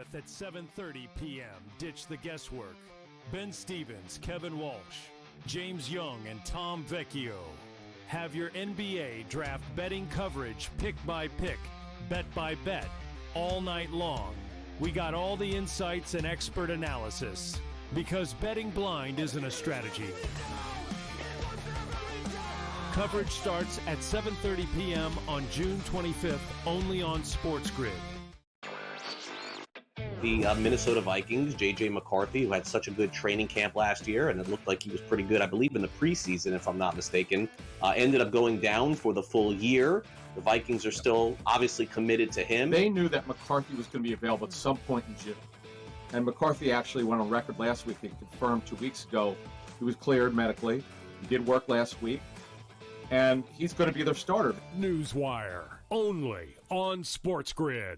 At 7:30 p.m., ditch the guesswork. Ben Stevens, Kevin Walsh, James Young, and Tom Vecchio have your NBA draft betting coverage pick by pick, bet by bet, all night long. We got all the insights and expert analysis because betting blind isn't a strategy. Coverage starts at 7:30 p.m. on June 25th, only on SportsGrid. The Minnesota Vikings, J.J. McCarthy, who had such a good training camp last year, and it looked like he was pretty good, I believe, in the preseason, if I'm not mistaken, ended up going down for the full year. The Vikings are still obviously committed to him. They knew that McCarthy was going to be available at some point in June. And McCarthy actually went on record last week and confirmed 2 weeks ago he was cleared medically. He did work last week. And he's going to be their starter. Newswire, only on SportsGrid.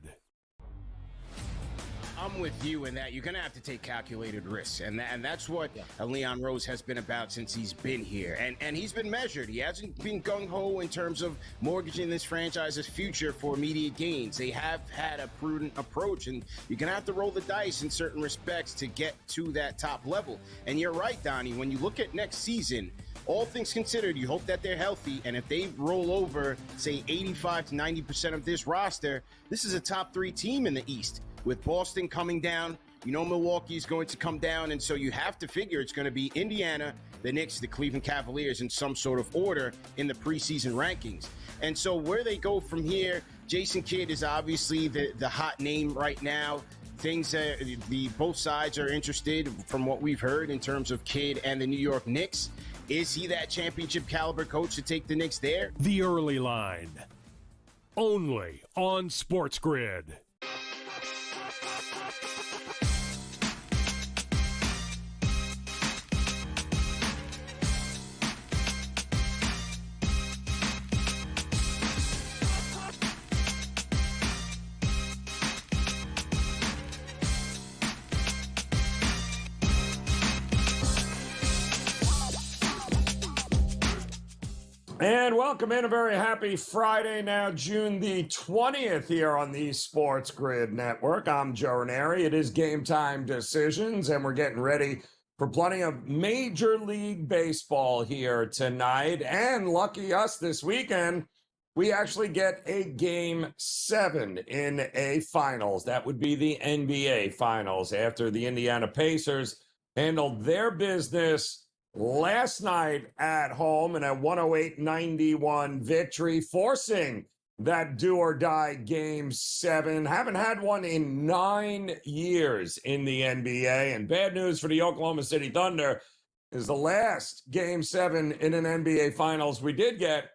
I'm with you in that you're going to have to take calculated risks. And that's what Leon Rose has been about since he's been here. And he's been measured. He hasn't been gung-ho in terms of mortgaging this franchise's future for immediate gains. They have had a prudent approach, and you're going to have to roll the dice in certain respects to get to that top level. And you're right, Donnie, when you look at next season, all things considered, you hope that they're healthy, and if they roll over, say, 85 to 90% of this roster, this is a top 3 team in the East. With Boston coming down, you know Milwaukee's going to come down, and so you have to figure it's going to be Indiana, the Knicks, the Cleveland Cavaliers in some sort of order in the preseason rankings. And so where they go from here, Jason Kidd is obviously the hot name right now. Both sides are interested from what we've heard in terms of Kidd and the New York Knicks. Is he that championship caliber coach to take the Knicks there? The Early Line, only on SportsGrid. And welcome in, a very happy Friday now, June the 20th here on the SportsGrid Network. I'm Joe Ranieri. It is Game Time Decisions, and we're getting ready for plenty of Major League Baseball here tonight. And lucky us this weekend, we actually get a Game 7 in a finals. That would be the NBA Finals after the Indiana Pacers handled their business last night at home in a 108-91 victory, forcing that do-or-die Game 7. Haven't had one in 9 years in the NBA. And bad news for the Oklahoma City Thunder is the last Game 7 in an NBA Finals we did get,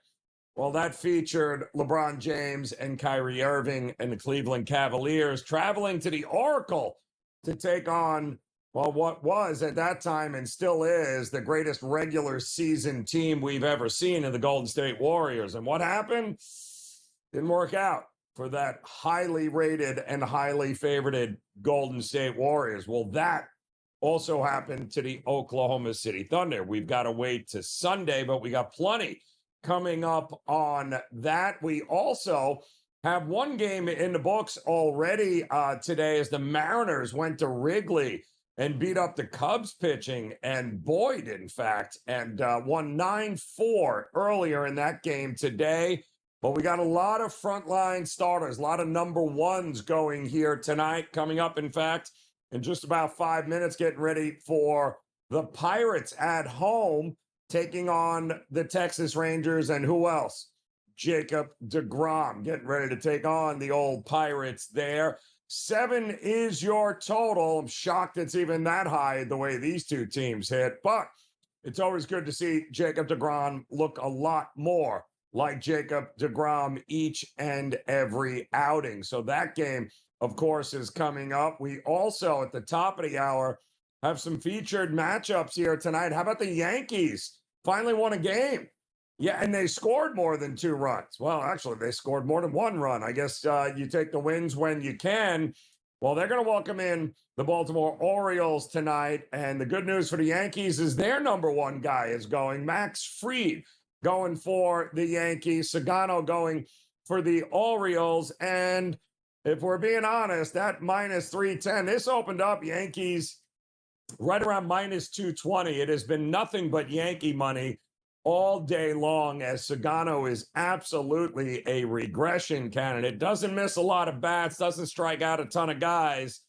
well, that featured LeBron James and Kyrie Irving and the Cleveland Cavaliers traveling to the Oracle to take on, well, what was at that time and still is the greatest regular season team we've ever seen in the Golden State Warriors. And what happened? Didn't work out for that highly rated and highly favorited Golden State Warriors. Well, that also happened to the Oklahoma City Thunder. We've got to wait to Sunday, but we got plenty coming up on that. We also have one game in the books already today as the Mariners went to Wrigley and beat up the Cubs pitching, and Boyd, in fact, and won 9-4 earlier in that game today. But we got a lot of frontline starters, a lot of number ones going here tonight, coming up, in fact, in just about 5 minutes, getting ready for the Pirates at home, taking on the Texas Rangers, and who else? Jacob deGrom, getting ready to take on the old Pirates there. 7 is your total. I'm shocked it's even that high the way these two teams hit, but it's always good to see Jacob deGrom look a lot more like Jacob deGrom each and every outing. So that game, of course, is coming up. We also, at the top of the hour, have some featured matchups here tonight. How about the Yankees? Finally won a game. Yeah, and they scored more than 2 runs. Well, actually, they scored more than 1 run. I guess you take the wins when you can. Well, they're going to welcome in the Baltimore Orioles tonight. And the good news for the Yankees is their number 1 guy is going. Max Fried going for the Yankees. Sagano going for the Orioles. And if we're being honest, that minus 310, this opened up Yankees right around minus 220. It has been nothing but Yankee money all day long, as Sagano is absolutely a regression candidate. Doesn't miss a lot of bats, doesn't strike out a ton of guys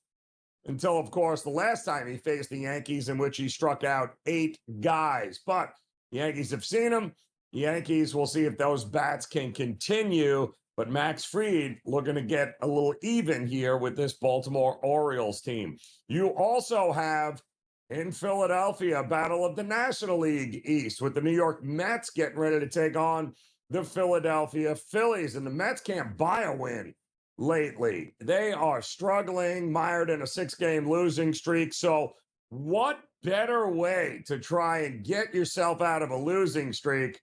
until, of course, the last time he faced the Yankees, in which he struck out 8 guys. But the Yankees have seen him. The Yankees will see if those bats can continue. But Max Fried looking to get a little even here with this Baltimore Orioles team. You also have in Philadelphia, battle of the National League East, with the New York Mets getting ready to take on the Philadelphia Phillies. And the Mets can't buy a win lately. They are struggling, mired in a 6-game losing streak. So what better way to try and get yourself out of a losing streak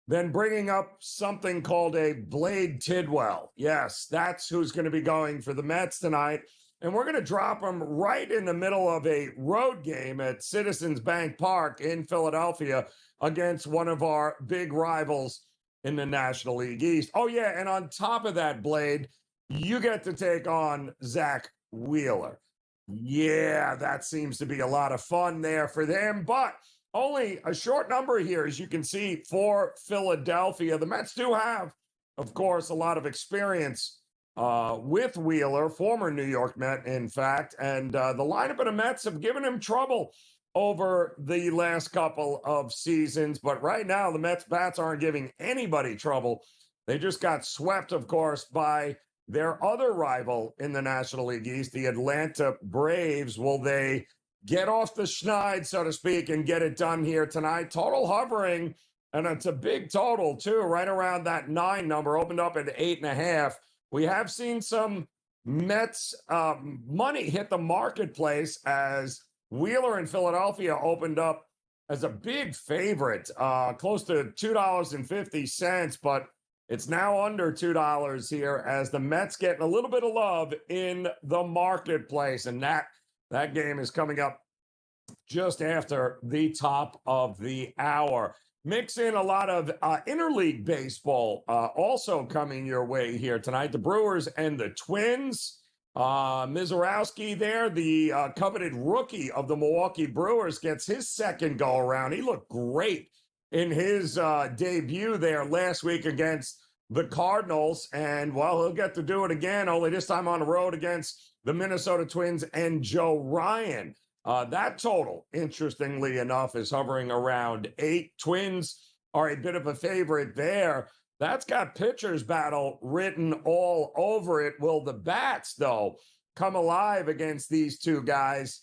than bringing up something called a Blade Tidwell? Yes, that's who's going to be going for the Mets tonight. And we're going to drop them right in the middle of a road game at Citizens Bank Park in Philadelphia against one of our big rivals in the National League East. Oh, yeah, and on top of that, Blade, you get to take on Zach Wheeler. Yeah, that seems to be a lot of fun there for them, but only a short number here, as you can see, for Philadelphia. The Mets do have, of course, a lot of experience with Wheeler, former New York Met, in fact, and the lineup of the Mets have given him trouble over the last couple of seasons. But right now, the Mets bats aren't giving anybody trouble. They just got swept, of course, by their other rival in the National League East, the Atlanta Braves. Will they get off the schneid, so to speak, and get it done here tonight? Total hovering, and it's a big total, too, right around that 9 number, opened up at 8.5. We have seen some Mets money hit the marketplace as Wheeler in Philadelphia opened up as a big favorite, close to $2.50, but it's now under $2 here as the Mets getting a little bit of love in the marketplace. And that game is coming up just after the top of the hour. Mix in a lot of interleague baseball also coming your way here tonight. The Brewers and the Twins. Mizorowski there, the coveted rookie of the Milwaukee Brewers, gets his second go-around. He looked great in his debut there last week against the Cardinals. And, well, he'll get to do it again, only this time on the road against the Minnesota Twins and Joe Ryan. That total, interestingly enough, is hovering around 8. Twins are a bit of a favorite there. That's got pitcher's battle written all over it. Will the bats, though, come alive against these two guys?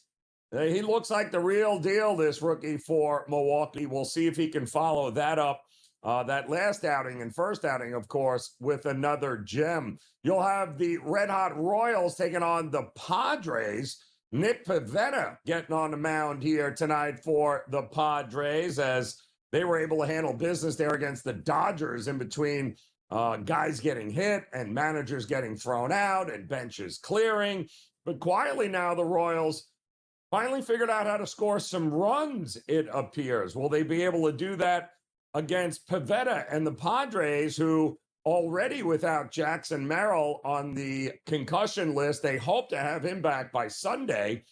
He looks like the real deal, this rookie for Milwaukee. We'll see if he can follow that up, that last outing and first outing, of course, with another gem. You'll have the red-hot Royals taking on the Padres. Nick Pivetta getting on the mound here tonight for the Padres, as they were able to handle business there against the Dodgers in between guys getting hit and managers getting thrown out and benches clearing. But quietly now, the Royals finally figured out how to score some runs, it appears. Will they be able to do that against Pivetta and the Padres, who already without Jackson Merrill on the concussion list? They hope to have him back by Sunday.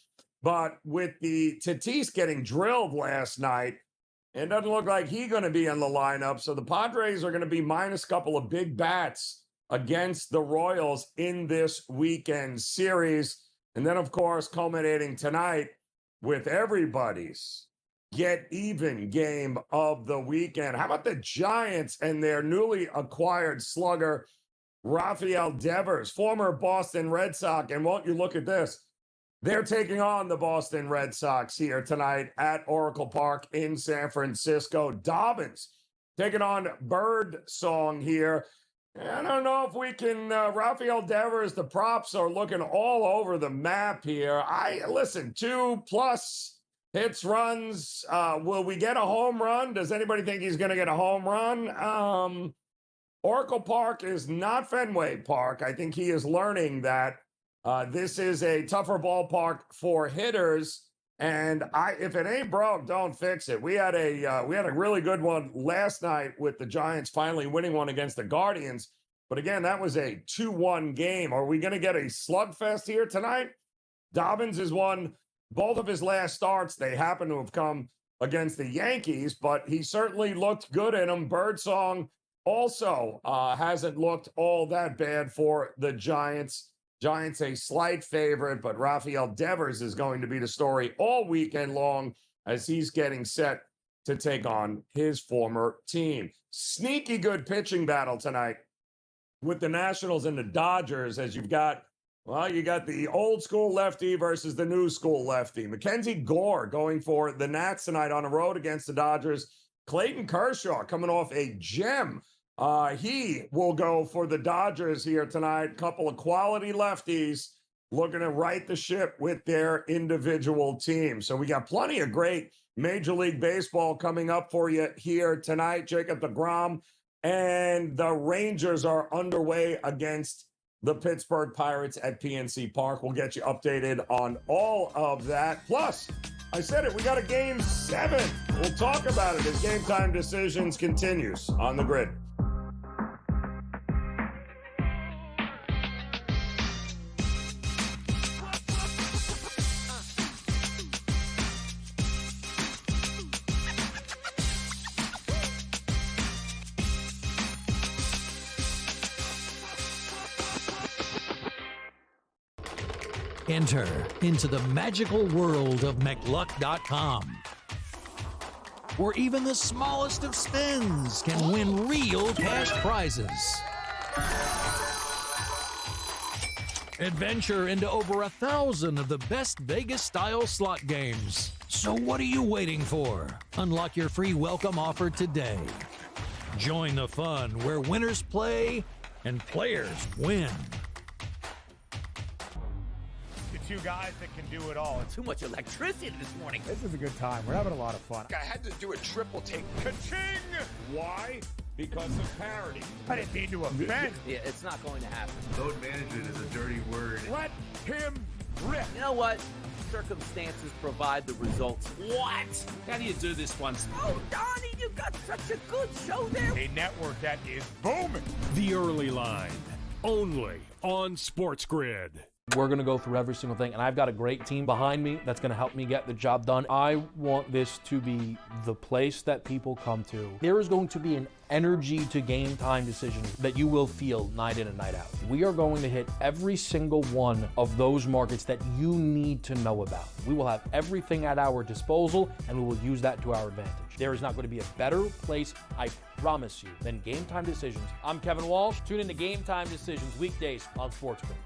But with the Tatis getting drilled last night, it doesn't look like he's going to be in the lineup. So the Padres are going to be minus a couple of big bats against the Royals in this weekend series. And then, of course, culminating tonight with everybody's get-even game of the weekend. How about the Giants and their newly acquired slugger, Rafael Devers, former Boston Red Sox? And won't you look at this? They're taking on the Boston Red Sox here tonight at Oracle Park in San Francisco. Dobbins taking on Birdsong here. I don't know if we can, Rafael Devers, the props are looking all over the map here. Listen, 2+ hits, runs. Will we get a home run? Does anybody think he's going to get a home run? Oracle Park is not Fenway Park. I think he is learning that this is a tougher ballpark for hitters. And if it ain't broke, don't fix it. We had a really good one last night with the Giants finally winning one against the Guardians But again, that was a 2-1 game. Are we going to get a slugfest here tonight? Dobbins has won both of his last starts. They happen to have come against the Yankees, but he certainly looked good in them. Birdsong also hasn't looked all that bad for the Giants. Giants a slight favorite, but Rafael Devers is going to be the story all weekend long as he's getting set to take on his former team. Sneaky good pitching battle tonight with the Nationals and the Dodgers, as you got the old school lefty versus the new school lefty. Mackenzie Gore going for the Nats tonight on the road against the Dodgers. Clayton Kershaw coming off a gem. He will go for the Dodgers here tonight. Couple of quality lefties looking to right the ship with their individual teams. So we got plenty of great Major League Baseball coming up for you here tonight. Jacob deGrom and the Rangers are underway against the Pittsburgh Pirates at PNC Park. We'll get you updated on all of that. Plus, I said it, we got a Game 7. We'll talk about it as Game Time Decisions continues on the grid. Enter into the magical world of McLuck.com, where even the smallest of spins can win real cash prizes. Adventure into over 1,000 of the best Vegas-style slot games. So what are you waiting for? Unlock your free welcome offer today. Join the fun where winners play and players win. Two guys that can do it all. Too much electricity this morning. This is a good time. We're having a lot of fun. I had to do a triple take. Ka-ching! Why? Because of parity. I didn't mean to offend. Yeah, it's not going to happen. Load management is a dirty word. Let him rip. You know what? Circumstances provide the results. What? How do you do this once? Oh, Donnie, you got such a good show there. A network that is booming. The Early Line, only on SportsGrid. We're going to go through every single thing, and I've got a great team behind me that's going to help me get the job done. I want this to be the place that people come to. There is going to be an energy to Game Time Decisions that you will feel night in and night out. We are going to hit every single one of those markets that you need to know about. We will have everything at our disposal, and we will use that to our advantage. There is not going to be a better place, I promise you, than Game Time Decisions. I'm Kevin Walsh. Tune in to Game Time Decisions weekdays on SportsGrid.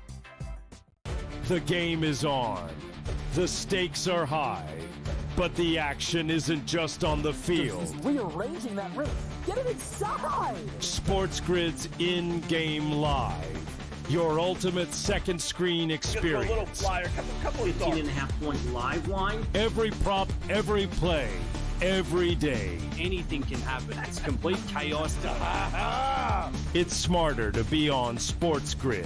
The game is on. The stakes are high. But the action isn't just on the field. He's rearranging that ring. Get it inside! SportsGrid's in-game live. Your ultimate second screen experience. Just a little flyer, couple of 18.5 point live line. Every prop, every play, every day. Anything can happen. That's complete chaos. It's smarter to be on SportsGrid.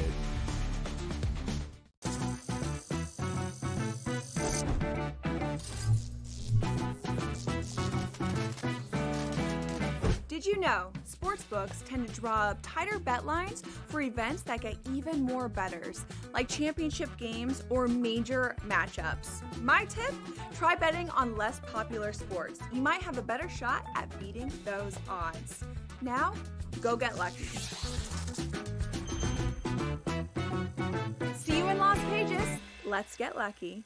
Did you know sportsbooks tend to draw up tighter bet lines for events that get even more bettors, like championship games or major matchups? My tip, try betting on less popular sports. You might have a better shot at beating those odds. Now, go get lucky. See you in Las Vegas. Let's get lucky.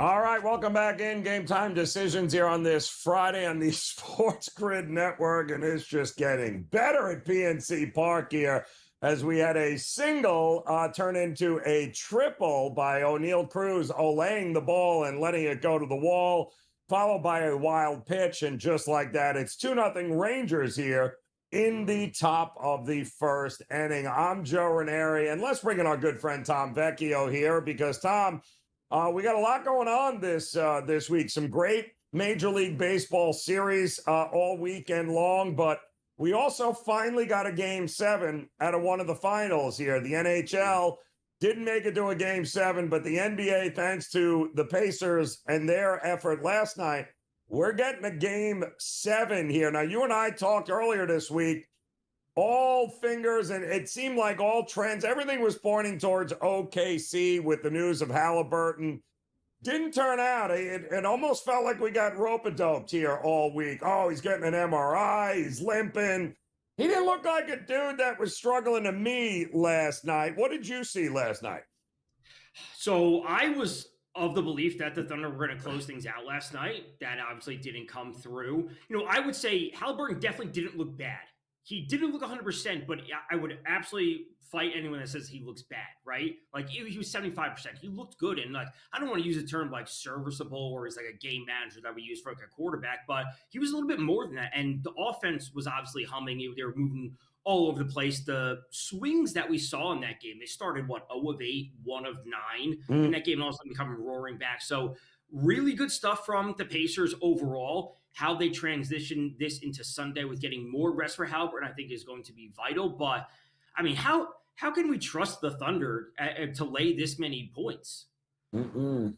All right, welcome back in Game Time Decisions here on this Friday on the SportsGrid Network, and it's just getting better at PNC Park here as we had a single turn into a triple by O'Neal Cruz olaying the ball and letting it go to the wall, followed by a wild pitch, and just like that, it's 2-0 Rangers here in the top of the first inning. I'm Joe Ranieri, and let's bring in our good friend Tom Vecchio here because, Tom, we got a lot going on this week. Some great Major League Baseball series all weekend long, but we also finally got a Game 7 out of one of the finals here. The NHL didn't make it to a Game 7, but the NBA, thanks to the Pacers and their effort last night, we're getting a Game 7 here. Now, you and I talked earlier this week, all fingers, and it seemed like all trends, everything was pointing towards OKC with the news of Halliburton. Didn't turn out. It almost felt like we got rope-a-doped here all week. Oh, he's getting an MRI. He's limping. He didn't look like a dude that was struggling to me last night. What did you see last night? So I was of the belief that the Thunder were going to close things out last night. That obviously didn't come through. I would say Halliburton definitely didn't look bad. He didn't look 100%, but I would absolutely fight anyone that says he looks bad, right? Like he was 75%. He looked good, and like I don't want to use the term like serviceable or as like a game manager that we use for like a quarterback, but he was a little bit more than that. And the offense was obviously humming. They were moving all over the place. The swings that we saw in that game, they started 0 of 8, 1 of 9 in that game, and all of a sudden coming roaring back. So really good stuff from the Pacers overall. How they transition this into Sunday with getting more rest for Halliburton, I think, is going to be vital. But I mean, how can we trust the Thunder to lay this many points? Well,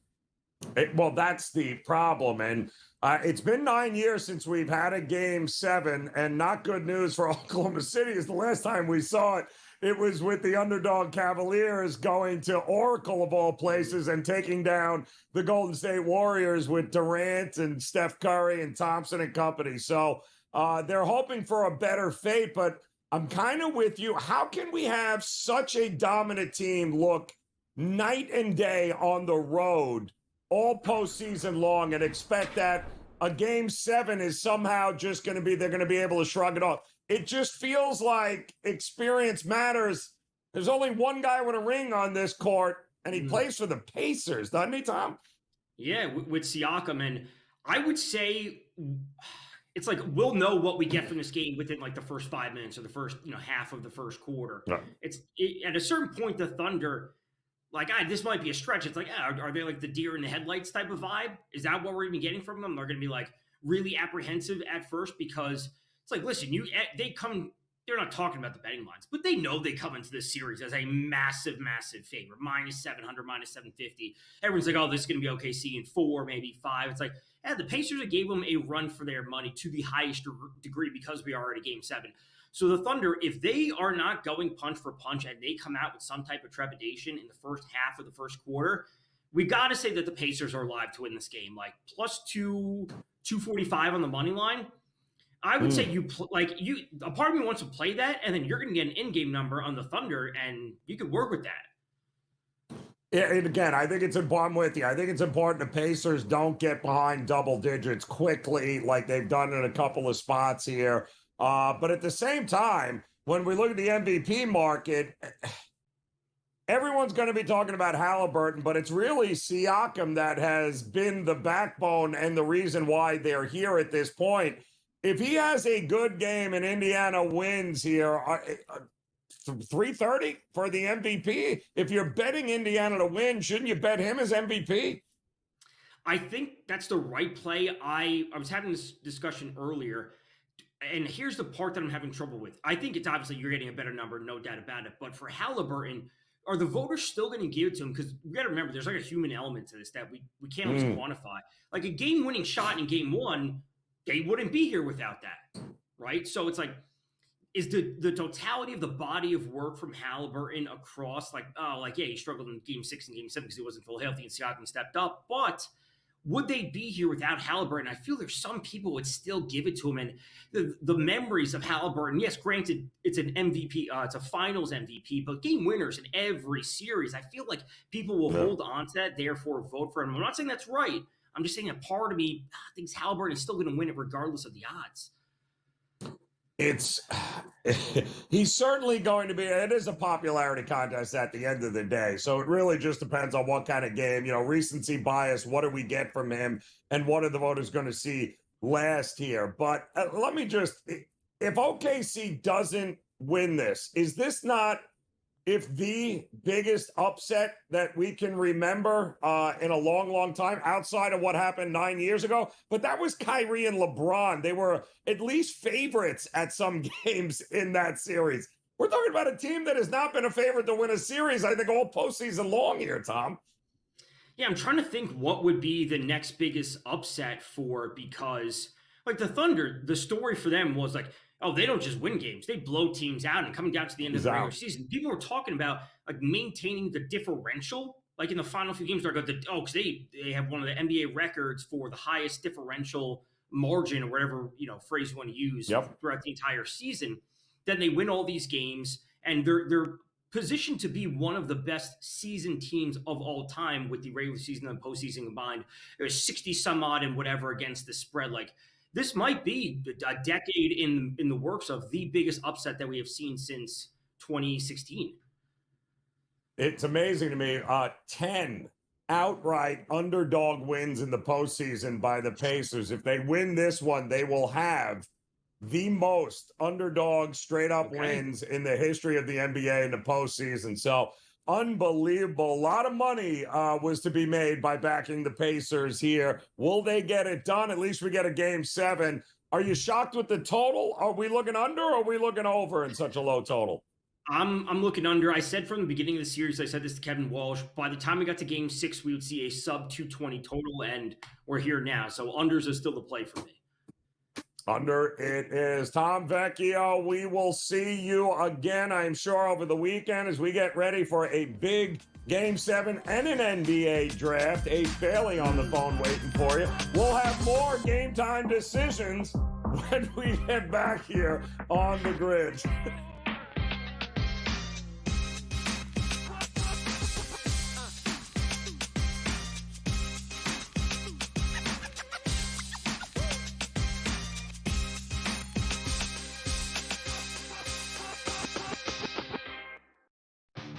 that's the problem. And it's been 9 years since we've had a Game 7, and not good news for Oklahoma City is the last time we saw it. It was with the underdog Cavaliers going to Oracle of all places and taking down the Golden State Warriors with Durant and Steph Curry and Thompson and company. So they're hoping for a better fate, but I'm kind of with you. How can we have such a dominant team look night and day on the road all postseason long and expect that a Game 7 is somehow just going to be, they're going to be able to shrug it off? It just feels like experience matters. There's only one guy with a ring on this court, and he plays for the Pacers, doesn't he, Tom? Yeah, with Siakam. And I would say it's like we'll know what we get from this game within like the first 5 minutes or the first half of the first quarter. Yeah. At a certain point, the Thunder, like, this might be a stretch. It's like, are they like the deer in the headlights type of vibe? Is that what we're even getting from them? They're going to be like really apprehensive at first because it's like, listen, they're not talking about the betting lines, but they know they come into this series as a massive, massive favorite, minus 700, minus 750. Everyone's like, oh, this is going to be OKC in 4, maybe 5. It's like, the Pacers gave them a run for their money to the highest degree because we are at a Game 7. So the Thunder, if they are not going punch for punch and they come out with some type of trepidation in the first half of the first quarter, we got to say that the Pacers are live to win this game. Like plus 245 on the money line. I would say a part of me wants to play that, and then you're going to get an in-game number on the Thunder, and you could work with that. Yeah, and again, I think it's important with you. I think it's important the Pacers don't get behind double digits quickly like they've done in a couple of spots here. But at the same time, when we look at the MVP market, everyone's going to be talking about Halliburton, but it's really Siakam that has been the backbone and the reason why they're here at this point. If he has a good game and Indiana wins here, 330 for the MVP. If you're betting Indiana to win, shouldn't you bet him as MVP? I think that's the right play. I was having this discussion earlier, and here's the part that I'm having trouble with. I think it's obviously you're getting a better number, no doubt about it. But for Halliburton, are the voters still going to give it to him? Because we got to remember, there's like a human element to this that we can't always quantify. Like a game-winning shot in Game 1, they wouldn't be here without that, right? So it's like, is the totality of the body of work from Halliburton across he struggled in Game 6 and Game 7 because he wasn't full healthy and Siakam stepped up, but would they be here without Halliburton? I feel there's some people would still give it to him, and the memories of Halliburton, yes, granted, it's an MVP, it's a finals MVP, but game winners in every series, I feel like people will hold on to that, therefore vote for him. I'm not saying that's right. I'm just saying that part of me thinks Halliburton is still going to win it regardless of the odds. He's certainly going to be, it is a popularity contest at the end of the day. So it really just depends on what kind of game, recency bias, what do we get from him, and what are the voters going to see last here. But let me just, if OKC doesn't win this, is this not if the biggest upset that we can remember in a long, long time outside of what happened 9 years ago. But that was Kyrie and LeBron. They were at least favorites at some games in that series. We're talking about a team that has not been a favorite to win a series, I think, all postseason long here, Tom. Yeah, I'm trying to think what would be the next biggest upset for, because like the Thunder, the story for them was like, oh, they don't just win games, they blow teams out. And coming down to the end of the regular season, people were talking about like maintaining the differential. Like in the final few games, they're going to, because they have one of the NBA records for the highest differential margin, or whatever, phrase you want to use, throughout the entire season. Then they win all these games, and they're positioned to be one of the best season teams of all time, with the regular season and postseason combined. There's 60 some odd and whatever against the spread. Like, this might be a decade in the works of the biggest upset that we have seen since 2016. It's amazing to me. 10 outright underdog wins in the postseason by the Pacers. If they win this one, they will have the most underdog straight up wins in the history of the NBA in the postseason. So unbelievable. A lot of money was to be made by backing the Pacers here. Will they get it done? At least we get a game 7. Are you shocked with the total? Are we looking under, or are we looking over in such a low total? I'm looking under. I said from the beginning of the series, I said this to Kevin Walsh, by the time we got to game 6, we would see a sub 220 total, and we're here now. So unders is still the play for me. Under it is. Tom Vecchio, we will see you again, I'm sure, over the weekend as we get ready for a big Game 7 and an NBA draft. Ace Bailey on the phone waiting for you. We'll have more Game Time decisions when we get back here on the grid.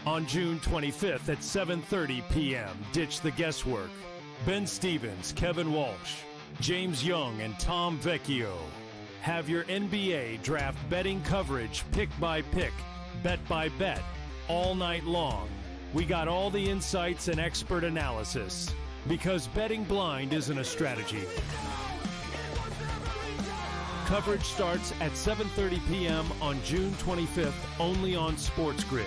On June 25th at 7:30 p.m., ditch the guesswork. Ben Stevens, Kevin Walsh, James Young, and Tom Vecchio have your NBA draft betting coverage, pick by pick, bet by bet, all night long. We got all the insights and expert analysis, because betting blind isn't a strategy. Coverage starts at 7:30 p.m. on June 25th, only on SportsGrid.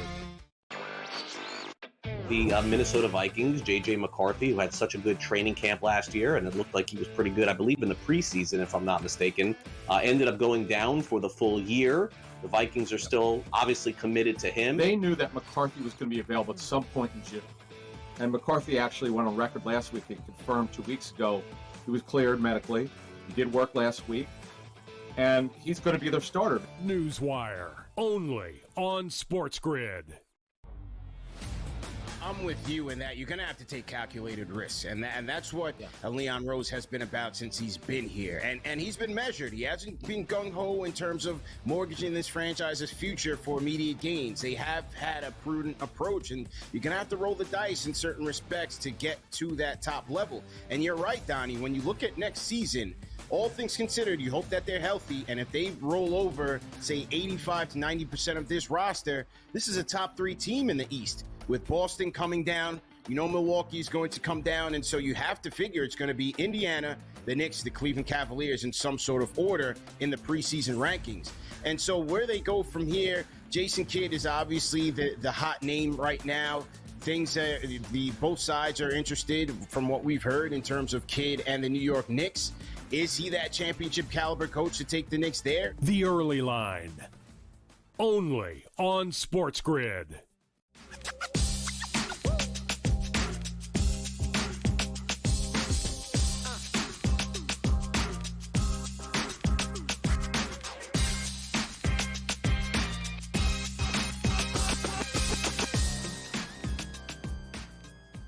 The Minnesota Vikings, J.J. McCarthy, who had such a good training camp last year, and it looked like he was pretty good, I believe, in the preseason, if I'm not mistaken, ended up going down for the full year. The Vikings are still obviously committed to him. They knew that McCarthy was going to be available at some point in June. And McCarthy actually went on record last week and confirmed 2 weeks ago he was cleared medically. He did work last week. And he's going to be their starter. Newswire, only on SportsGrid. I'm with you in that you're going to have to take calculated risks. And that's what Leon Rose has been about since he's been here. And he's been measured. He hasn't been gung-ho in terms of mortgaging this franchise's future for immediate gains. They have had a prudent approach, and you're going to have to roll the dice in certain respects to get to that top level. And you're right, Donnie, when you look at next season, all things considered, you hope that they're healthy, and if they roll over, say, 85 to 90% of this roster, this is a top 3 team in the East. With Boston coming down, Milwaukee is going to come down, and so you have to figure it's going to be Indiana, the Knicks, the Cleveland Cavaliers in some sort of order in the preseason rankings. And so where they go from here, Jason Kidd is obviously the hot name right now. Both sides are interested from what we've heard in terms of Kidd and the New York Knicks. Is he that championship caliber coach to take the Knicks there? The early line, only on SportsGrid.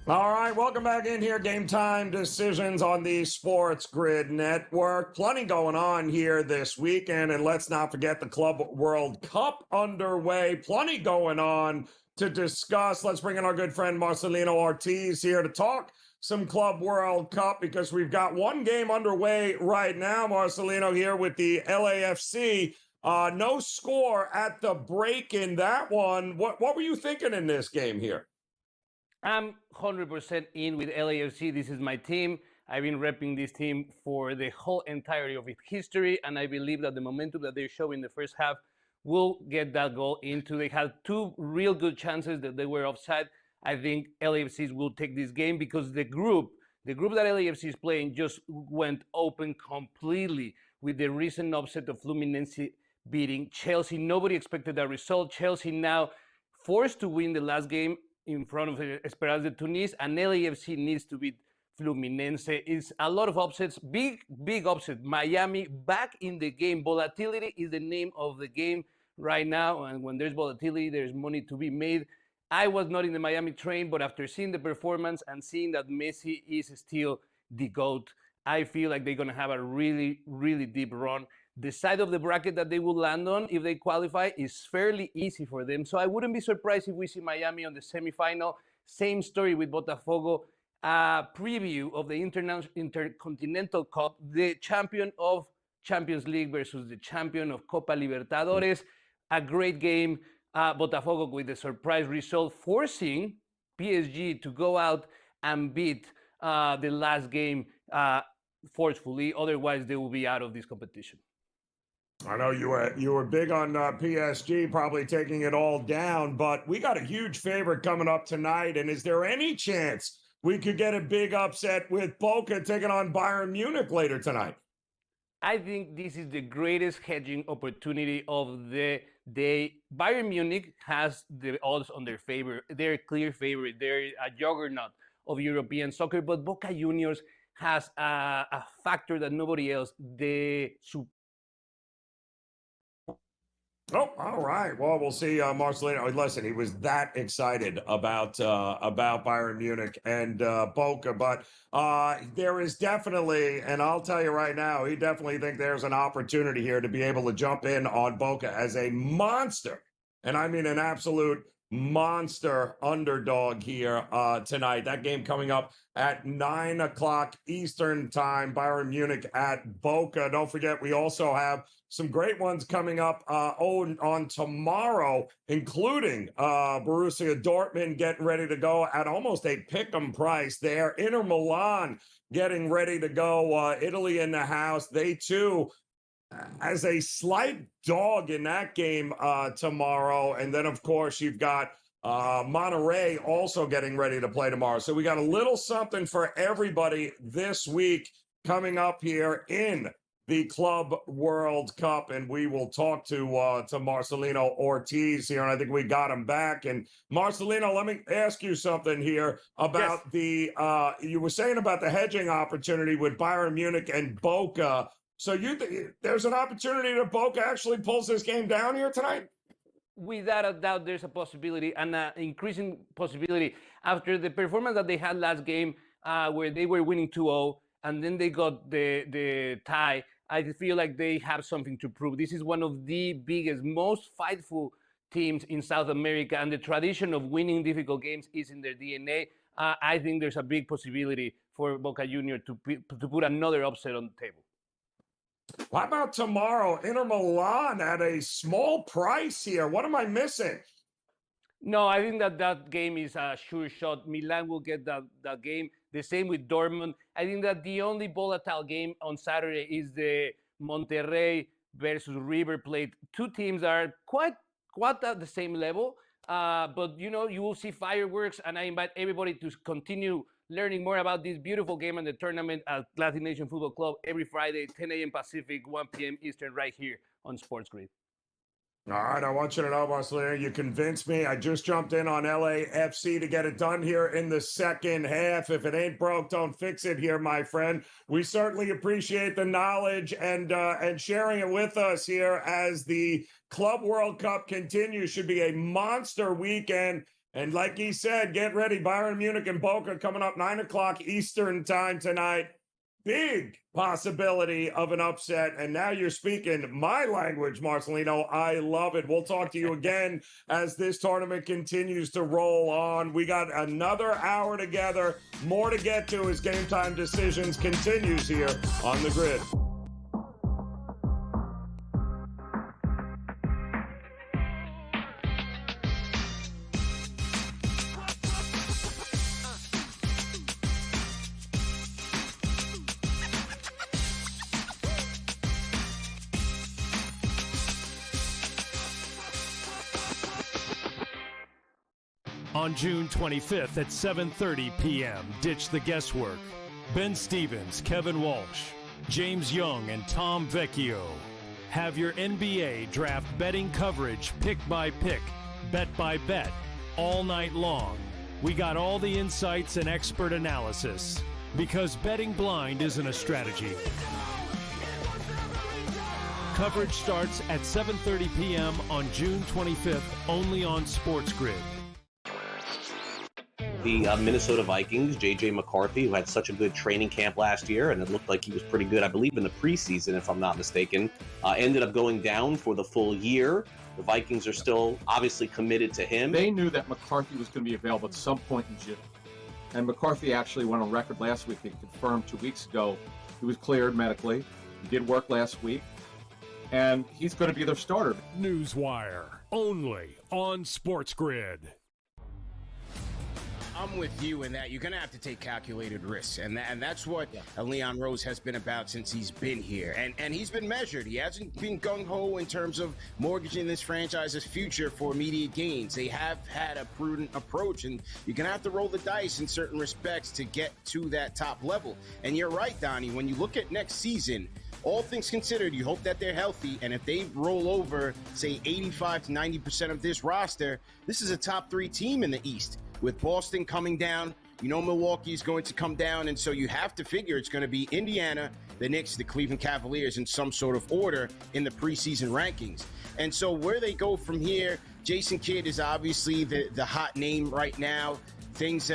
All right, welcome back in here. Game Time decisions on the SportsGrid Network. Plenty going on here this weekend, and let's not forget the Club World Cup underway. Plenty going on to discuss. Let's bring in our good friend Marcelino Ortiz here to talk some Club World Cup, because we've got one game underway right now, Marcelino, here with the LAFC No score at the break in that one. What were you thinking in this game here? I'm 100% in with LAFC. This is my team. I've been repping this team for the whole entirety of its history, and I believe that the momentum that they're showing in the first half will get that goal into. They had two real good chances that they were offside. I think LAFC will take this game because the group that LAFC is playing just went open completely with the recent upset of Fluminense beating Chelsea. Nobody expected that result. Chelsea now forced to win the last game in front of Esperance de Tunis, and LAFC needs to beat Fluminense. It's a lot of upsets, big upset. Miami back in the game. Volatility is the name of the game right now, and when there's volatility, there's money to be made. I was not in the Miami train, but after seeing the performance and seeing that Messi is still the GOAT, I feel like they're going to have a really, really deep run. The side of the bracket that they will land on, if they qualify, is fairly easy for them. So I wouldn't be surprised if we see Miami on the semifinal. Same story with Botafogo. Preview of the Intercontinental Cup, the champion of Champions League versus the champion of Copa Libertadores. A great game. Botafogo with the surprise result, forcing PSG to go out and beat the last game forcefully. Otherwise, they will be out of this competition. I know you were big on PSG, probably taking it all down, but we got a huge favorite coming up tonight. And is there any chance we could get a big upset with Boca taking on Bayern Munich later tonight? I think this is the greatest hedging opportunity of the day. Bayern Munich has the odds on their favor. They're a clear favorite. They're a juggernaut of European soccer, but Boca Juniors has a factor that nobody else. Oh, all right. Well, we'll see. Marcelino, listen, he was that excited about Bayern Munich and Boca, but there is definitely, and I'll tell you right now, he definitely think there's an opportunity here to be able to jump in on Boca as a monster, and I mean an absolute monster underdog here tonight. That game coming up at 9 o'clock Eastern time. Bayern Munich at Boca. Don't forget, we also have some great ones coming up on tomorrow, including Borussia Dortmund getting ready to go at almost a pick-em price there. Inter Milan getting ready to go. Italy in the house. They too as a slight dog in that game tomorrow. And then, of course, you've got Monterrey also getting ready to play tomorrow. So we got a little something for everybody this week coming up here in the Club World Cup, and we will talk to Marcelino Ortiz here, and I think we got him back. And Marcelino, let me ask you something here about you were saying about the hedging opportunity with Bayern Munich and Boca. So there's an opportunity that Boca actually pulls this game down here tonight? Without a doubt, there's a possibility, and an increasing possibility after the performance that they had last game, where they were winning 2-0, and then they got the tie. I feel like they have something to prove. This is one of the biggest, most fightful teams in South America, and the tradition of winning difficult games is in their DNA. I think there's a big possibility for Boca Juniors to put another upset on the table. How about tomorrow? Inter Milan at a small price here. What am I missing? No, I think that game is a sure shot. Milan will get that game. The same with Dortmund. I think that the only volatile game on Saturday is the Monterrey versus River Plate. Two teams are quite at the same level, but you will see fireworks, and I invite everybody to continue learning more about this beautiful game and the tournament at Latin Nation Football Club every Friday, 10 a.m. Pacific, 1 p.m. Eastern, right here on SportsGrid. All right, I want you to know, Marcelino, you convinced me. I just jumped in on LAFC to get it done here in the second half. If it ain't broke, don't fix it here, my friend. We certainly appreciate the knowledge and sharing it with us here as the Club World Cup continues. Should be a monster weekend. And like he said, get ready. Bayern Munich and Boca coming up 9 o'clock Eastern time tonight. Big possibility of an upset. And now you're speaking my language, Marcelino. I love it. We'll talk to you again as this tournament continues to roll on. We got another hour together. More to get to as Game Time Decisions continues here on the grid. On June 25th at 7:30 p.m., ditch the guesswork. Ben Stevens, Kevin Walsh, James Young, and Tom Vecchio have your NBA draft betting coverage pick by pick, bet by bet, all night long. We got all the insights and expert analysis because betting blind isn't a strategy. Coverage starts at 7:30 p.m. on June 25th, only on SportsGrid. The Minnesota Vikings, J.J. McCarthy, who had such a good training camp last year, and it looked like he was pretty good, I believe, in the preseason, if I'm not mistaken, ended up going down for the full year. The Vikings are still obviously committed to him. They knew that McCarthy was going to be available at some point in June. And McCarthy actually went on record last week and confirmed 2 weeks ago he was cleared medically. He did work last week. And he's going to be their starter. Newswire, only on SportsGrid. I'm with you in that you're going to have to take calculated risks. And that's what Leon Rose has been about since he's been here. And he's been measured. He hasn't been gung-ho in terms of mortgaging this franchise's future for immediate gains. They have had a prudent approach, and you're going to have to roll the dice in certain respects to get to that top level. And you're right, Donnie, when you look at next season, all things considered, you hope that they're healthy, and if they roll over, say, 85 to 90% of this roster, this is a top 3 team in the East. With Boston coming down, you know Milwaukee is going to come down, and so you have to figure it's going to be Indiana, the Knicks, the Cleveland Cavaliers in some sort of order in the preseason rankings. And so where they go from here, Jason Kidd is obviously the hot name right now. Things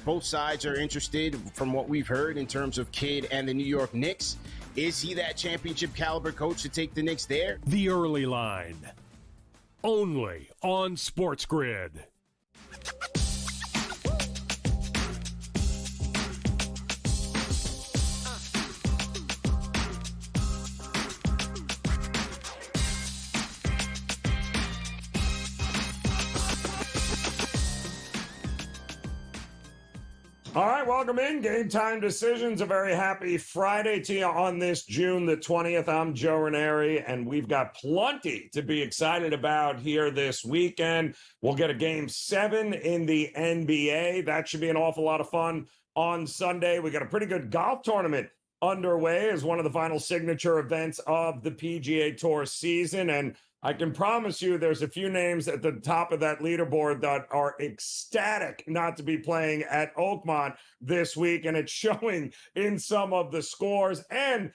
both sides are interested from what we've heard in terms of Kidd and the New York Knicks. Is he that championship caliber coach to take the Knicks there? The Early Line, only on SportsGrid. All right, welcome in. Game Time Decisions. A very happy Friday to you on this June the 20th. I'm Joe Ranieri, and we've got plenty to be excited about here this weekend. We'll get a Game 7 in the NBA. That should be an awful lot of fun on Sunday. We got a pretty good golf tournament underway as one of the final signature events of the PGA Tour season, and I can promise you there's a few names at the top of that leaderboard that are ecstatic not to be playing at Oakmont this week, and it's showing in some of the scores. And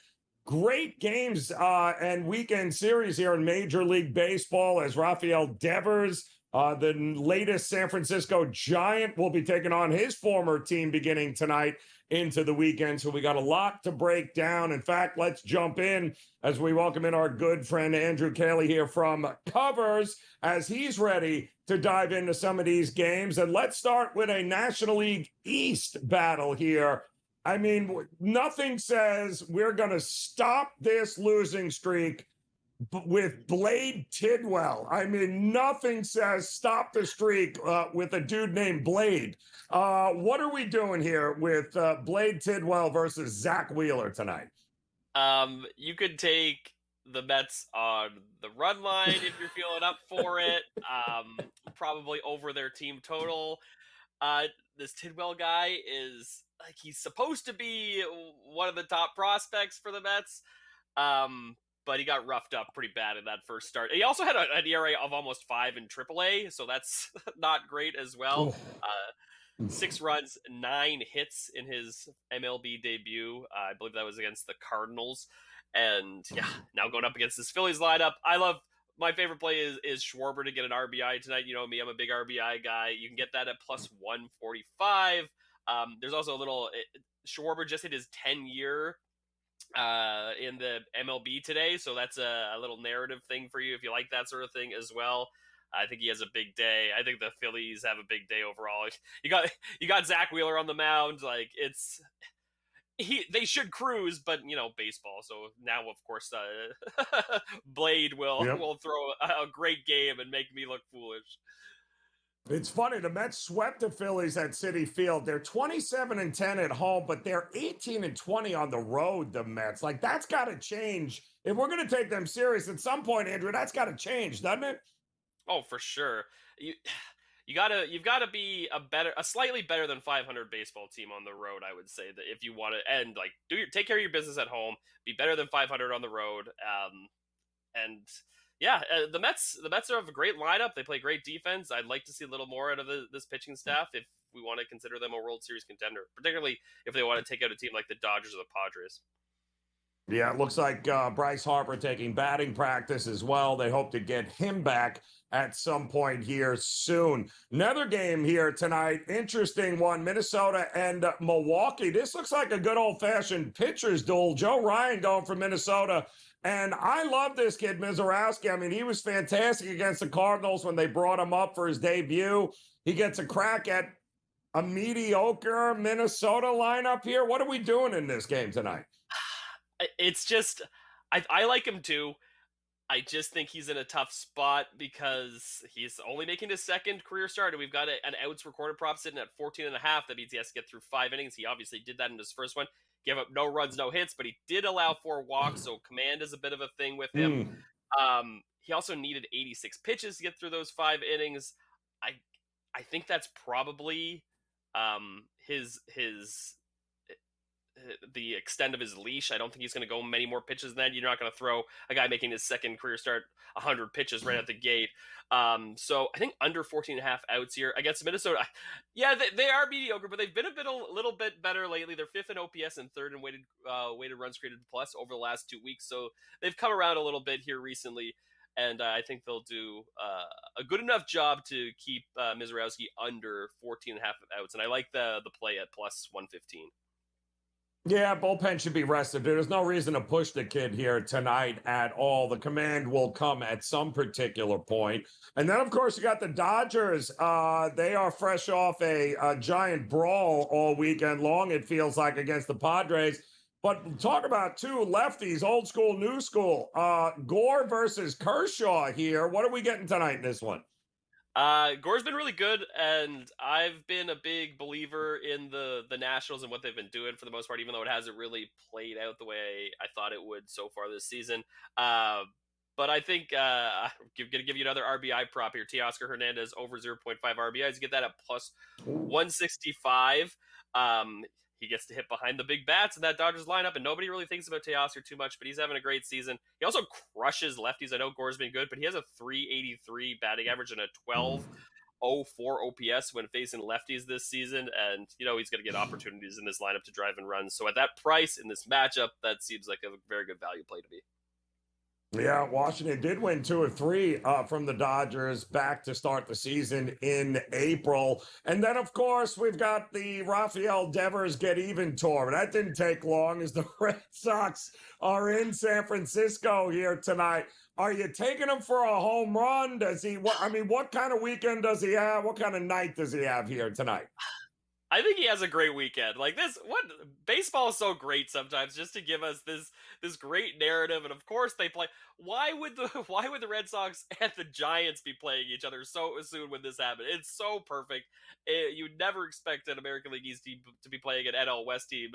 great games and weekend series here in Major League Baseball as Rafael Devers, the latest San Francisco Giant, will be taking on his former team beginning tonight into the weekend. So we got a lot to break down. In fact, let's jump in as we welcome in our good friend Andrew Cayley here from Covers as he's ready to dive into some of these games. And let's start with a National League East battle here. I mean, nothing says we're going to stop this losing streak with Blade Tidwell. I mean, nothing says stop the streak with a dude named Blade. What are we doing here with Blade Tidwell versus Zach Wheeler tonight? You could take the Mets on the run line if you're feeling up for it. Probably over their team total. This Tidwell guy is like, he's supposed to be one of the top prospects for the Mets. But he got roughed up pretty bad in that first start. He also had an ERA of almost 5 in AAA, so that's not great as well. 6 runs, 9 hits in his MLB debut. I believe that was against the Cardinals. And yeah, now going up against this Phillies lineup. My favorite play is Schwarber to get an RBI tonight. You know me, I'm a big RBI guy. You can get that at plus 145. There's also a little, Schwarber just hit his 10-year in the MLB today, so that's a little narrative thing for you if you like that sort of thing as well. I think he has a big day. I think the Phillies have a big day overall. You got Zach Wheeler on the mound. Like, they should cruise, but you know, baseball. So now, of course, Blade will throw a great game and make me look foolish. It's funny, the Mets swept the Phillies at Citi Field. They're 27-10 at home, but they're 18-20 on the road, the Mets. Like, that's got to change. If we're going to take them serious at some point, Andrew, that's got to change, doesn't it? Oh, for sure. you've gotta be a slightly better than 500 baseball team on the road. I would say that if you want to, and like take care of your business at home, be better than 500 on the road. And yeah, the Mets have a great lineup. They play great defense. I'd like to see a little more out of this pitching staff if we want to consider them a World Series contender, particularly if they want to take out a team like the Dodgers or the Padres. Yeah, it looks like Bryce Harper taking batting practice as well. They hope to get him back at some point here soon. Another game here tonight. Interesting one. Minnesota and Milwaukee. This looks like a good old-fashioned pitcher's duel. Joe Ryan going for Minnesota. And I love this kid, Mizorowski. I mean, he was fantastic against the Cardinals when they brought him up for his debut. He gets a crack at a mediocre Minnesota lineup here. What are we doing in this game tonight? It's just, I like him too. I just think he's in a tough spot because he's only making his second career start, and we've got an outs recorded prop sitting at 14.5. That means he has to get through 5 innings. He obviously did that in his first one. Gave up no runs, no hits, but he did allow 4 walks, so command is a bit of a thing with him. He also needed 86 pitches to get through those 5 innings. I think that's probably the extent of his leash. I don't think he's going to go many more pitches than that. You're not going to throw a guy making his second career start 100 pitches right at the gate. So I think under 14.5 outs here against Minnesota. Yeah, they are mediocre, but they've been a little bit better lately. They're 5th in OPS and 3rd in weighted runs created plus over the last 2 weeks. So they've come around a little bit here recently. And I think they'll do a good enough job to keep Mizorowski under 14.5 outs. And I like the play at plus 115. Yeah, bullpen should be rested. There's no reason to push the kid here tonight at all. The command will come at some particular point. And then, of course, you got the Dodgers. They are fresh off a giant brawl all weekend long, it feels like, against the Padres. But talk about 2 lefties, old school, new school. Gore versus Kershaw here. What are we getting tonight in this one? Gore's been really good, and I've been a big believer in the Nationals and what they've been doing for the most part, even though it hasn't really played out the way I thought it would so far this season. But I think I'm going to give you another RBI prop here. Teoscar Hernandez over 0.5 RBIs. You get that at plus 165. He gets to hit behind the big bats in that Dodgers lineup, and nobody really thinks about Teoscar too much, but he's having a great season. He also crushes lefties. I know Gore's been good, but he has a 383 batting average and a 1204 OPS when facing lefties this season, and he's going to get opportunities in this lineup to drive and run. So at that price in this matchup, that seems like a very good value play to me. Yeah, Washington did win 2 of 3 from the Dodgers back to start the season in April. And then, of course, we've got the Rafael Devers get even tour. That didn't take long as the Red Sox are in San Francisco here tonight. Are you taking him for a home run? What kind of weekend does he have? What kind of night does he have here tonight? I think he has a great weekend. Like this, baseball is so great sometimes, just to give us this great narrative. And of course they play. Why would the Red Sox and the Giants be playing each other so soon when this happened? It's so perfect. You'd never expect an American League East team to be playing an NL West team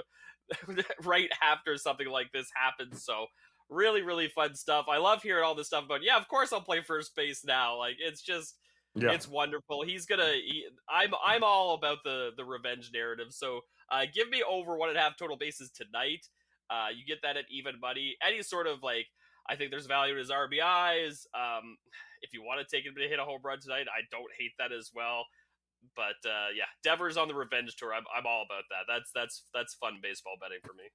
right after something like this happens. So really, really fun stuff. I love hearing all this stuff about, of course I'll play first base now. Like it's just. Yeah. It's wonderful. I'm all about the revenge narrative. So give me over 1.5 total bases tonight. You get that at even money. Any sort of I think there's value in his RBIs. If you want to take him to hit a home run tonight, I don't hate that as well. But Devers on the revenge tour. I'm all about that. That's fun baseball betting for me.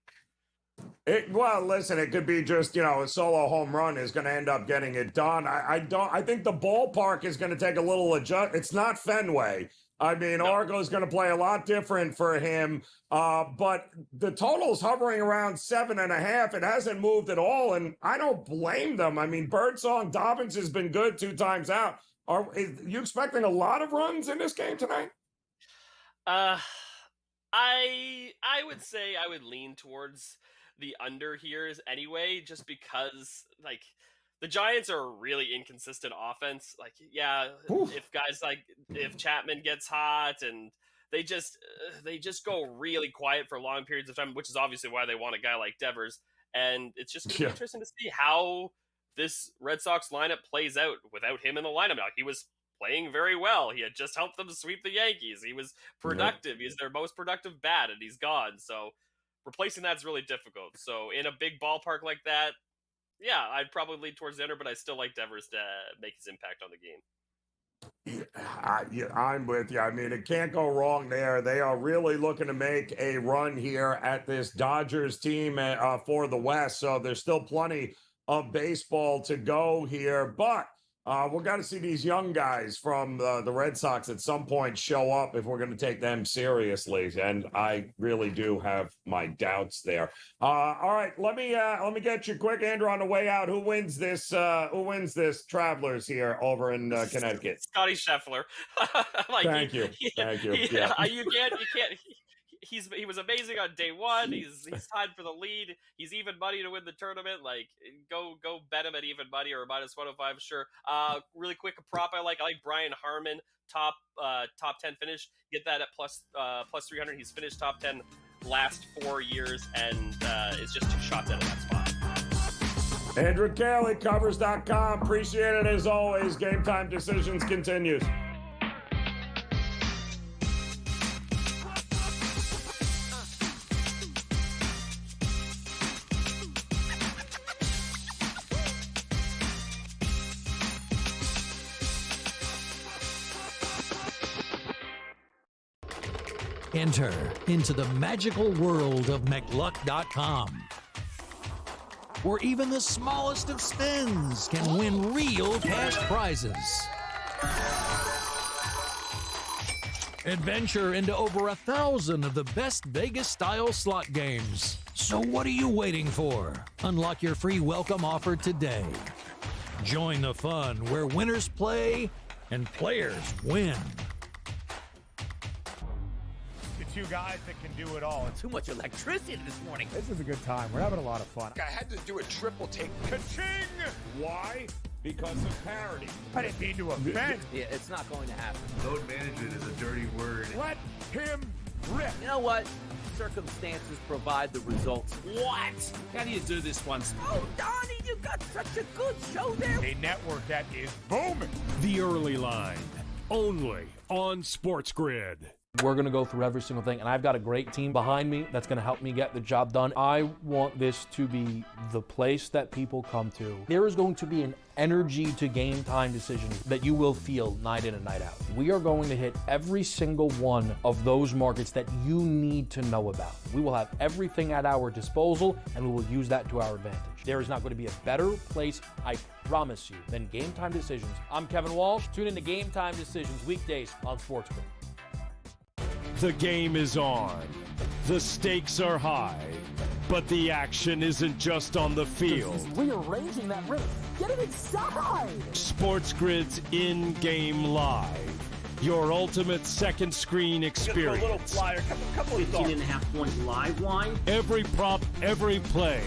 Listen, it could be just, a solo home run is going to end up getting it done. I think the ballpark is going to take a little adjust. It's not Fenway. No. Argo's going to play a lot different for him. But the total's hovering around 7.5. It hasn't moved at all. And I don't blame them. Birdsong Dobbins has been good 2 times out. Are you expecting a lot of runs in this game tonight? I would say I would lean towards the under here anyway, just because the Giants are a really inconsistent offense. If Chapman gets hot and they just go really quiet for long periods of time, which is obviously why they want a guy like Devers. And it's just gonna be interesting to see how this Red Sox lineup plays out without him in the lineup. Now, he was playing very well. He had just helped them sweep the Yankees. He was productive. He's their most productive bat, and he's gone. So replacing that's really difficult. So in a big ballpark like that, yeah, I'd probably lean towards Ender, but I still like Devers to make his impact on the game. I'm with you. I mean, it can't go wrong there. They are really looking to make a run here at this Dodgers team for the West. So there's still plenty of baseball to go here. But we're going to see these young guys from the Red Sox at some point show up if we're going to take them seriously. And I really do have my doubts there. All right, let me get you quick, Andrew, on the way out. Who wins this? Travelers here over in Connecticut? Scotty Scheffler. Thank you. Yeah. You can't. He was amazing on day one. He's tied for the lead. He's even money to win the tournament. Like, go bet him at even money or -105. Sure. Really quick, a prop I like Brian Harmon, top 10 finish. Get that at plus 300. He's finished top 10 last 4 years and is just 2 shots out of that spot. Andrew Kelly, covers.com. Appreciate it as always. Game Time Decisions continues. Enter into the magical world of McLuck.com, where even the smallest of spins can win real cash prizes. Adventure into over 1,000 of the best Vegas-style slot games. So what are you waiting for? Unlock your free welcome offer today. Join the fun where winners play and players win. Two guys that can do it all. Too much electricity this morning. This is a good time. We're having a lot of fun. I had to do a triple take. Ka-ching! Why? Because of parity. I didn't mean to offend. Yeah, it's not going to happen. Load management is a dirty word. Let him rip. You know what? Circumstances provide the results. What? How do you do this once? Oh, Donnie, you got such a good show there. A network that is booming. The Early Line, only on SportsGrid. We're going to go through every single thing, and I've got a great team behind me that's going to help me get the job done. I want this to be the place that people come to. There is going to be an energy to game time decisions that you will feel night in and night out. We are going to hit every single one of those markets that you need to know about. We will have everything at our disposal, and we will use that to our advantage. There is not going to be a better place, I promise you, than Game Time Decisions. I'm Kevin Walsh. Tune in to Game Time Decisions weekdays on SportsGrid. The game is on. The stakes are high. But the action isn't just on the field. He's rearranging that roof. Get it inside! SportsGrid's in-game live. Your ultimate second screen experience. A little flyer, couple 15.5-point live line. Every prop, every play,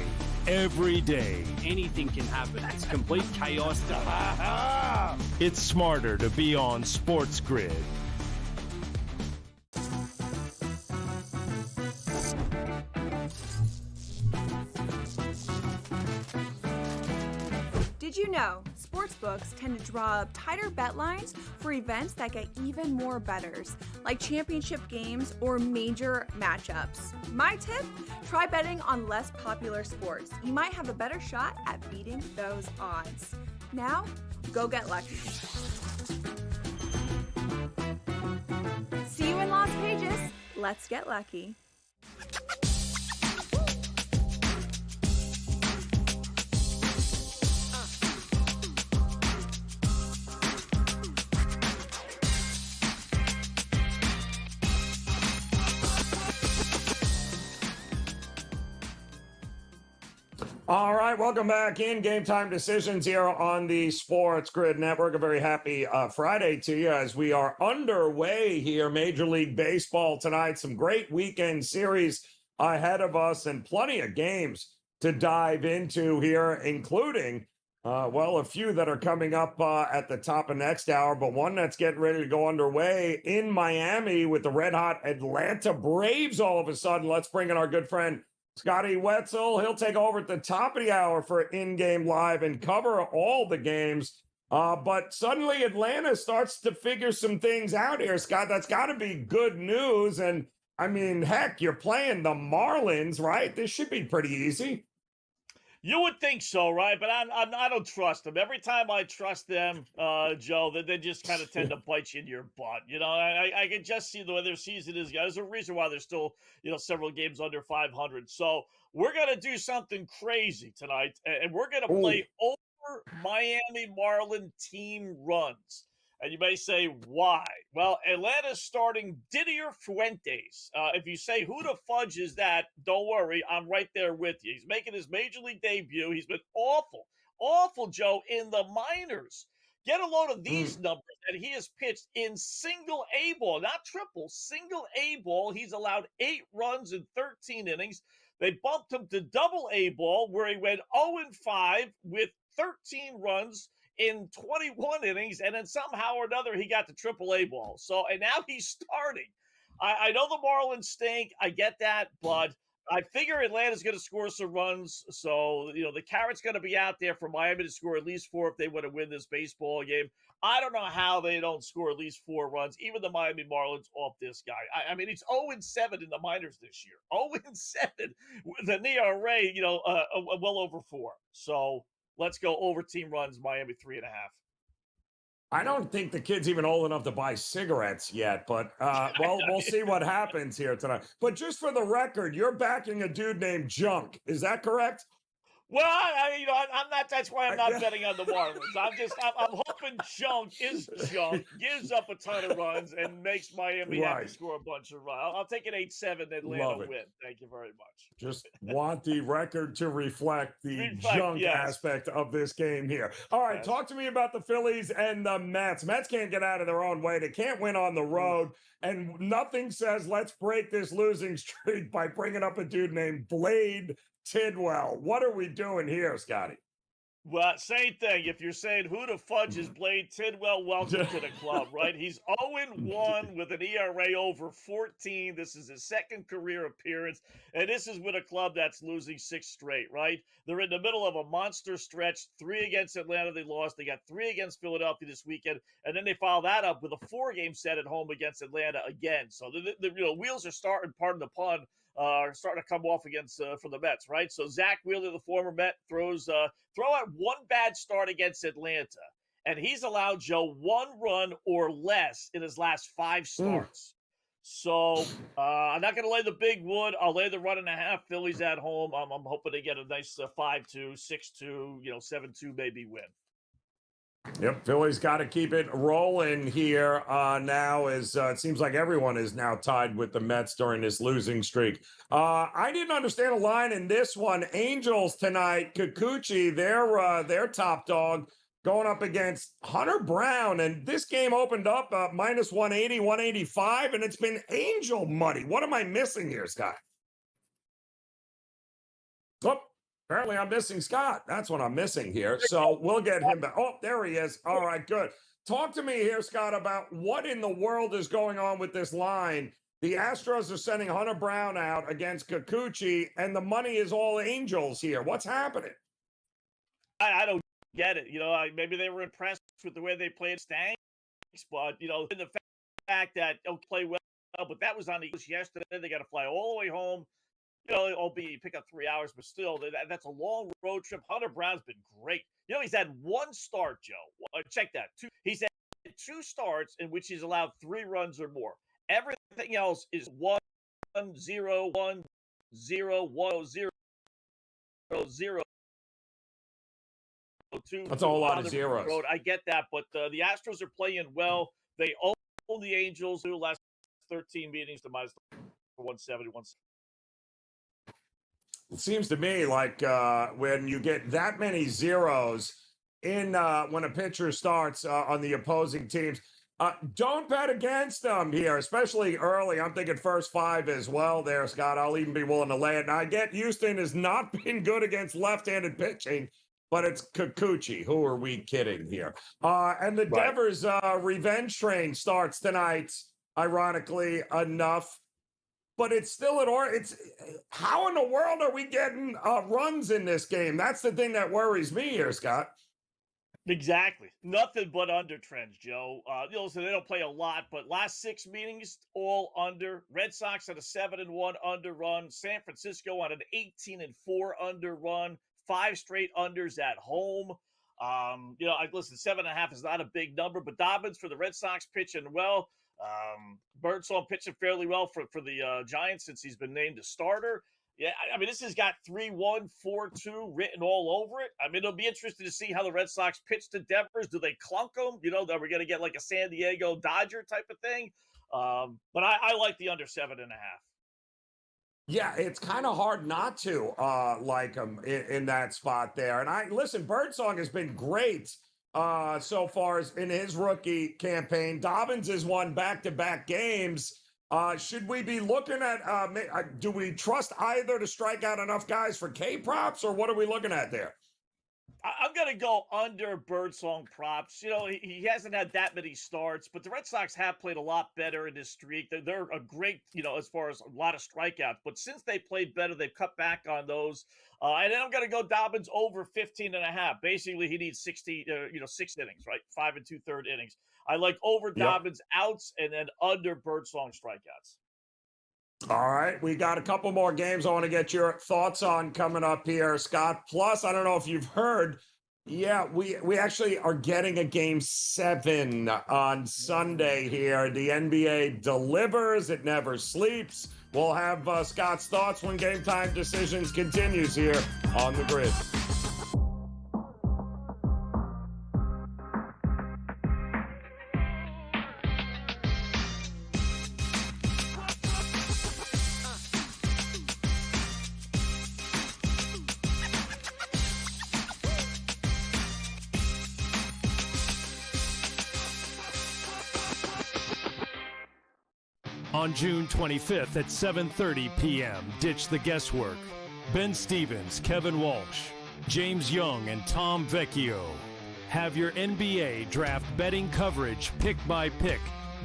every day. Anything can happen. That's complete chaos. It's smarter to be on SportsGrid. Did you know sportsbooks tend to draw up tighter bet lines for events that get even more bettors, like championship games or major matchups? My tip? Try betting on less popular sports. You might have a better shot at beating those odds. Now, go get lucky. See you in Las Vegas. Let's get lucky. All right, welcome back in Game Time Decisions here on the SportsGrid Network. A very happy Friday to you as we are underway here. Major League Baseball tonight. Some great weekend series ahead of us and plenty of games to dive into here, including, a few that are coming up at the top of next hour, but one that's getting ready to go underway in Miami with the red-hot Atlanta Braves all of a sudden. Let's bring in our good friend Scotty Wetzel. He'll take over at the top of the hour for in-game live and cover all the games But suddenly Atlanta starts to figure some things out here, Scott. That's got to be good news. And I mean, heck, you're playing the Marlins, right? This should be pretty easy. You would think so, right? But I don't trust them. Every time I trust them, Joe, they just kind of tend to bite you in your butt. You know, I can just see the way their season is. There's a reason why they're still, several games under 500. So we're gonna do something crazy tonight, and we're gonna play over Miami Marlin team runs. And you may say, why? Well, Atlanta's starting Didier Fuentes. If you say, who the fudge is that? Don't worry, I'm right there with you. He's making his major league debut. He's been awful, Joe, in the minors. Get a load of these numbers. And he has pitched in single A ball, not triple, single A ball. He's allowed 8 runs in 13 innings. They bumped him to double A ball, where he went 0-5 with 13 runs in 21 innings, and then somehow or another he got the AAA ball. So, and now he's starting. I know the Marlins stink. I get that, but I figure Atlanta's going to score some runs. So, the carrot's going to be out there for Miami to score at least 4 if they want to win this baseball game. I don't know how they don't score at least 4 runs, even the Miami Marlins, off this guy. I mean, he's 0-7 in the minors this year. 0-7 with an ERA, well over 4. So, let's go over team runs, Miami 3.5. I don't think the kid's even old enough to buy cigarettes yet, but we'll see what happens here tonight. But just for the record, you're backing a dude named Junk. Is that correct? Well, I'm not. That's why I'm not betting on the Marlins. I'm hoping Junk gives up a ton of runs and makes Miami have to score a bunch of runs. I'll take an 8-7 Atlanta win. Thank you very much. Just want the record to reflect the junk aspect of this game here. All right, talk to me about the Phillies and the Mets. Mets can't get out of their own way. They can't win on the road, and nothing says let's break this losing streak by bringing up a dude named Blade Tidwell. What are we doing here, Scotty? Well, same thing. If you're saying who the fudge is Blade Tidwell, welcome to the club, right? He's 0-1 with an ERA over 14. This is his second career appearance, and this is with a club that's losing 6 straight, right? They're in the middle of a monster stretch. 3 against Atlanta, they lost. They got 3 against Philadelphia this weekend, and then they follow that up with a 4-game set at home against Atlanta again. So the wheels are starting, pardon the pun, are starting to come off against for the Mets, right? So Zach Wheeler, the former Met, throw out one bad start against Atlanta, and he's allowed Joe 1 run or less in his last 5 starts. So I'm not going to lay the big wood. I'll lay the 1.5. Phillies at home. I'm hoping to get a nice 5-2, 6-2, 7-2 maybe win. Yep, Philly's got to keep it rolling here now as it seems like everyone is now tied with the Mets during this losing streak. I didn't understand a line in this one. Angels tonight, Kikuchi, their top dog, going up against Hunter Brown. And this game opened up minus 180, 185, and it's been Angel money. What am I missing here, Scott? Oh. Apparently, I'm missing Scott. That's what I'm missing here. So we'll get him back. Oh, there he is. All right, good. Talk to me here, Scott, about what in the world is going on with this line. The Astros are sending Hunter Brown out against Kikuchi, and the money is all Angels here. What's happening? I don't get it. Maybe they were impressed with the way they played Stanks, but, in the fact that they'll play well, but that was on the Eagles yesterday. They got to fly all the way home. Albeit pick up 3 hours, but still, that's a long road trip. Hunter Brown's been great. He's had 1 start, Joe. Check that. He's had 2 starts in which he's allowed 3 runs or more. Everything else is 1-0, 1-0, 1-0, 1-0, 0-0. That's a whole lot of zeros. Road. I get that, but the Astros are playing well. They own the Angels who last 13 meetings to minus 170, 170. It seems to me like when you get that many zeros in when a pitcher starts on the opposing teams, don't bet against them here, especially early. I'm thinking first 5 as well there, Scott. I'll even be willing to lay it. Now, I get Houston has not been good against left-handed pitching, but it's Kikuchi. Who are we kidding here? And the Devers revenge train starts tonight, ironically enough. But it's still it's how in the world are we getting runs in this game? That's the thing that worries me here, Scott. Exactly. Nothing but under trends, Joe. So they don't play a lot, but last 6 meetings, all under. Red Sox had a 7-1 under run. San Francisco on an 18-4 under run. 5 straight unders at home. Listen, 7.5 is not a big number, but Dobbins for the Red Sox pitching well. Birdsong pitching fairly well for the Giants since he's been named a starter. Yeah, I mean, this has got 3-1, 4-2 written all over it. I mean, it'll be interesting to see how the Red Sox pitch to Devers. Do they clunk them? That we're going to get like a San Diego Dodger type of thing. But I like the under 7.5. Yeah, it's kind of hard not to like him in that spot there. And listen, Birdsong has been great so far in his rookie campaign. Dobbins has won back-to-back games. Should we be looking at, do we trust either to strike out enough guys for K props, or what are we looking at there? I'm going to go under Birdsong props. He hasn't had that many starts, but the Red Sox have played a lot better in this streak. They're a great, as far as a lot of strikeouts. But since they played better, they've cut back on those. And then I'm going to go Dobbins over 15.5. Basically, he needs 6 innings, right? 5 2/3 innings. I like over Dobbins outs and then under Birdsong strikeouts. All right, we got a couple more games I want to get your thoughts on coming up here, Scott. Plus, I don't know if you've heard, we actually are getting a game 7 on Sunday here. The NBA delivers, it never sleeps. We'll have Scott's thoughts when Game Time Decisions continues here on the Grid. On June 25th at 7:30 p.m., ditch the guesswork. Ben Stevens, Kevin Walsh, James Young, and Tom Vecchio have your NBA draft betting coverage pick by pick,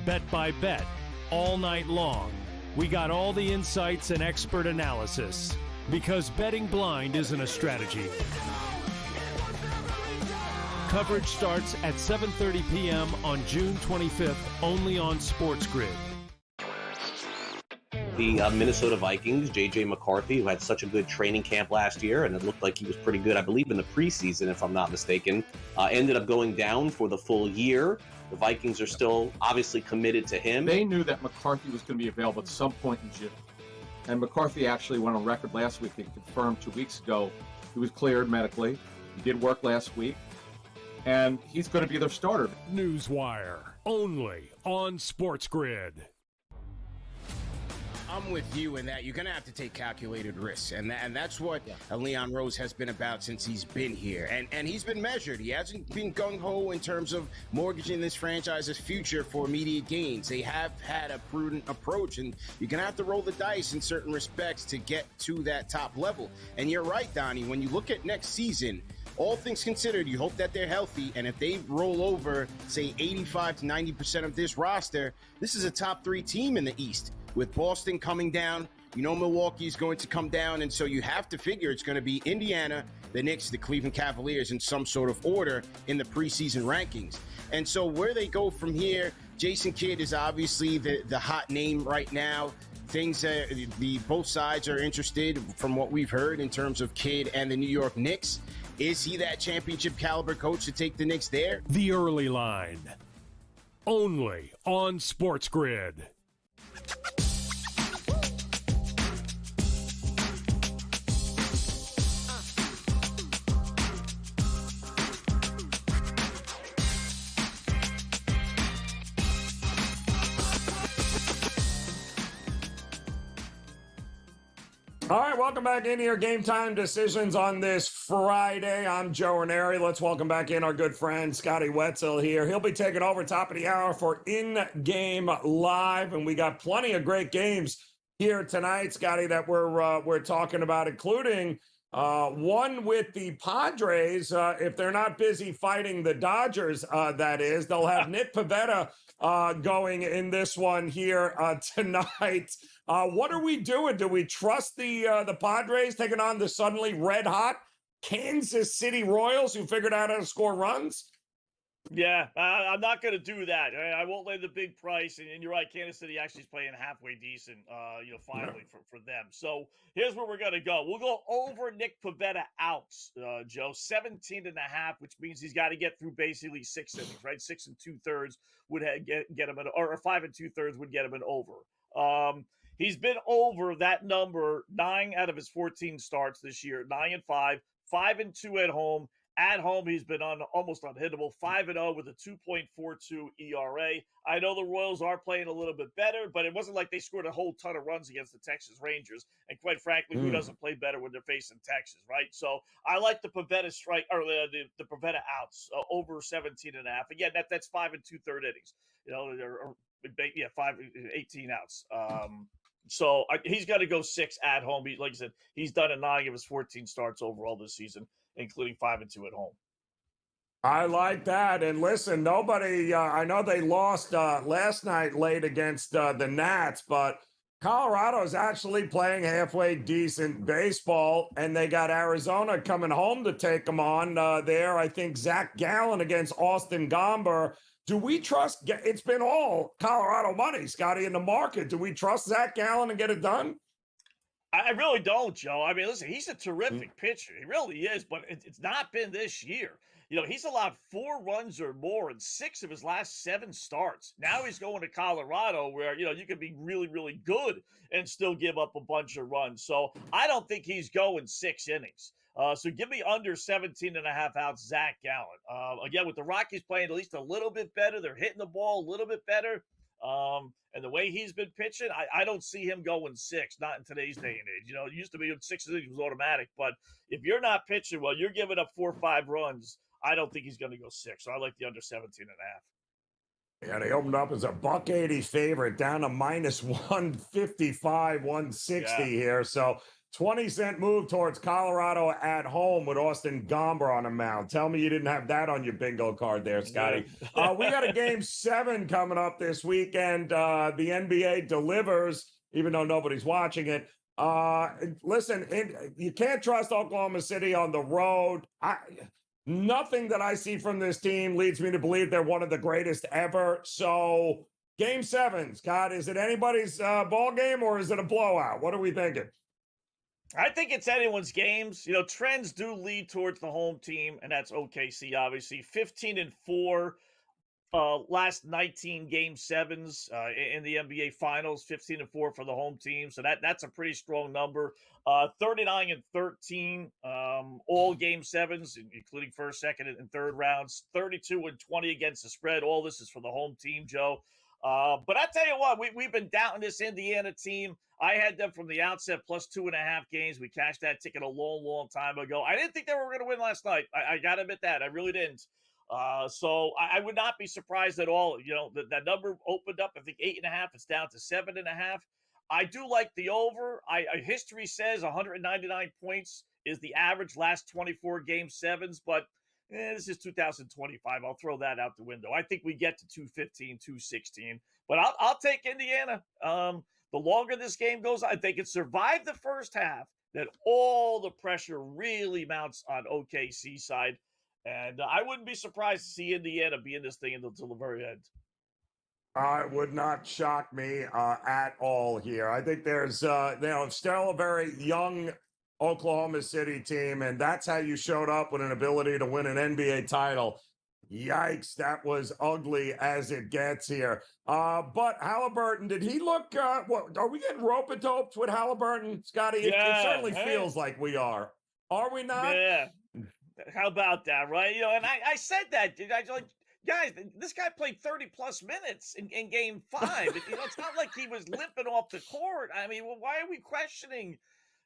bet by bet, all night long. We got all the insights and expert analysis because betting blind isn't a strategy. Coverage starts at 7:30 p.m. on June 25th, only on SportsGrid. The Minnesota Vikings, J.J. McCarthy, who had such a good training camp last year, and it looked like he was pretty good, I believe, in the preseason, if I'm not mistaken, ended up going down for the full year. The Vikings are still obviously committed to him. They knew that McCarthy was going to be available at some point in June. And McCarthy actually went on record last week and confirmed 2 weeks ago he was cleared medically. He did work last week. And he's going to be their starter. Newswire, only on SportsGrid. I'm with you in that you're going to have to take calculated risks. And that's what Leon Rose has been about since he's been here. And he's been measured. He hasn't been gung-ho in terms of mortgaging this franchise's future for immediate gains. They have had a prudent approach, and you're going to have to roll the dice in certain respects to get to that top level. And you're right, Donnie, when you look at next season, all things considered, you hope that they're healthy, and if they roll over, say, 85 to 90% of this roster, this is a top 3 team in the East. With Boston coming down, Milwaukee is going to come down, and so you have to figure it's going to be Indiana, the Knicks, the Cleveland Cavaliers in some sort of order in the preseason rankings. And so where they go from here, Jason Kidd is obviously the hot name right now. Both sides are interested from what we've heard in terms of Kidd and the New York Knicks. Is he that championship caliber coach to take the Knicks there? The early line, only on SportsGrid. All right, welcome back in here. Game Time Decisions on this Friday. I'm Joe Ranieri. Let's welcome back in our good friend Scotty Wetzel here. He'll be taking over top of the hour for In-Game Live, and we got plenty of great games here tonight, Scotty, that we're talking about, including one with the Padres. If they're not busy fighting the Dodgers, that is, they'll have Nick Pivetta going in this one here tonight. What are we doing? Do we trust the Padres taking on the suddenly red-hot Kansas City Royals who figured out how to score runs? Yeah, I'm not going to do that. I won't lay the big price. And you're right, Kansas City actually is playing halfway decent, finally for them. So here's where we're going to go. We'll go over Nick Pivetta outs, Joe, 17.5, which means he's got to get through basically 6 innings, right? 6 2/3 would get him or 5 2/3 would get him an over. He's been over that number 9 out of his 14 starts this year, 9-5, 5-2 at home. At home, he's been almost unhittable, 5-0 with a 2.42 ERA. I know the Royals are playing a little bit better, but it wasn't like they scored a whole ton of runs against the Texas Rangers. And quite frankly, who doesn't play better when they're facing Texas, right? So I like the Pivetta strike or the Pivetta outs over 17.5. Again, that's 5 2/3 innings. 18 outs. So he's got to go 6 at home. Like I said, he's done a 9 of his 14 starts overall this season, including 5-2 at home. I like that. And listen, nobody, I know they lost last night late against the Nats, but Colorado's actually playing halfway decent baseball, and they got Arizona coming home to take them on there. I think Zach Gallen against Austin Gomber. Do we trust? It's been all Colorado money, Scotty, in the market. Do we trust Zach Gallen and get it done? I really don't, Joe. I mean, listen, he's a terrific pitcher. He really is, but it's not been this year. He's allowed 4 runs or more in 6 of his last 7 starts. Now he's going to Colorado where, you can be really, really good and still give up a bunch of runs. So I don't think he's going 6 innings. So give me under 17.5 outs, Zach Gallen. Again, with the Rockies playing at least a little bit better, they're hitting the ball a little bit better. And the way he's been pitching, I don't see him going 6, not in today's day and age. It used to be 6 innings was automatic, but if you're not pitching well, you're giving up 4 or 5 runs. I don't think he's going to go 6. So I like the under 17.5. Yeah, they opened up as a $1.80 favorite, down to minus 155, 160 here. So 20-cent move towards Colorado at home with Austin Gomber on the mound. Tell me you didn't have that on your bingo card there, Scotty. We got a Game 7 coming up this weekend. The NBA delivers, even though nobody's watching it. Listen, you can't trust Oklahoma City on the road. Nothing that I see from this team leads me to believe they're one of the greatest ever. So Game 7, Scott, is it anybody's ball game or is it a blowout? What are we thinking? I think it's anyone's games. Trends do lead towards the home team, and that's OKC, obviously. 15-4 last 19 Game 7s in the NBA Finals, 15-4 for the home team. So that's a pretty strong number. 39-13 all Game 7s, including first, second, and third rounds. 32-20 against the spread. All this is for the home team, Joe. But I tell you what, we've been doubting this Indiana team. I had them from the outset plus 2.5 games. We cashed that ticket a long, long time ago. I didn't think they were going to win last night. I got to admit that. I really didn't. So I would not be surprised at all. That number opened up, I think 8.5. It's down to 7.5. I do like the over. History says 199 points is the average last 24 Game 7s, but this is 2025. I'll throw that out the window. I think we get to 215, 216, but I'll take Indiana. The longer this game goes on, if they can survive the first half, then all the pressure really mounts on OKC side. And I wouldn't be surprised to see Indiana be in this thing until the very end. It would not shock me at all here. I think there's, still a very young Oklahoma City team, and that's how you showed up with an ability to win an NBA title. Yikes, that was ugly as it gets here. But Halliburton, did he look, are we getting rope-a-doped with Halliburton, Scotty? It certainly feels like we are. Are we not? Yeah. How about that, right? And I said that. I was like, guys, this guy played 30-plus minutes in Game 5. It's not like he was limping off the court. I mean, why are we questioning,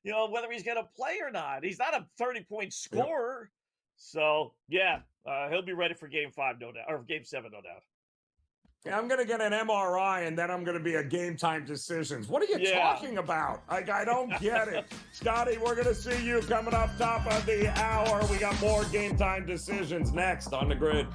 whether he's going to play or not? He's not a 30-point scorer. Yep. So, he'll be ready for Game 5, no doubt, or Game 7, no doubt. Yeah, I'm going to get an MRI, and then I'm going to be a Game Time Decisions. What are you talking about? I don't get it. Scotty, we're going to see you coming up top of the hour. We got more Game Time Decisions next on the grid.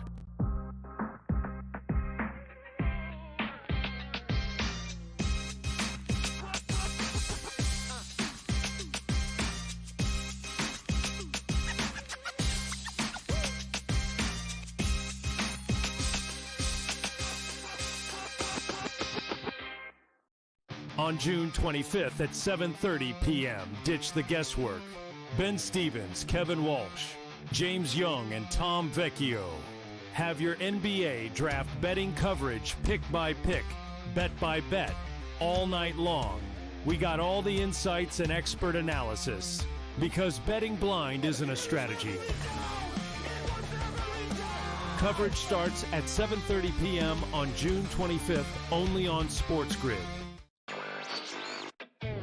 On June 25th at 7:30 p.m., ditch the guesswork. Ben Stevens, Kevin Walsh, James Young, and Tom Vecchio have your NBA draft betting coverage pick by pick, bet by bet, all night long. We got all the insights and expert analysis because betting blind isn't a strategy. Coverage starts at 7:30 p.m. on June 25th, only on SportsGrid.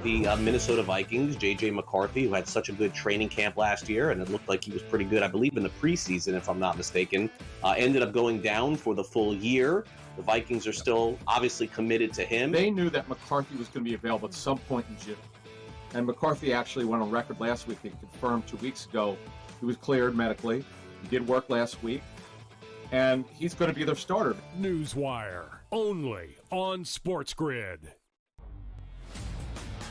The Minnesota Vikings, J.J. McCarthy, who had such a good training camp last year, and it looked like he was pretty good, I believe, in the preseason, if I'm not mistaken, ended up going down for the full year. The Vikings are still obviously committed to him. They knew that McCarthy was going to be available at some point in June. And McCarthy actually went on record last week and confirmed 2 weeks ago he was cleared medically. He did work last week. And he's going to be their starter. Newswire, only on SportsGrid.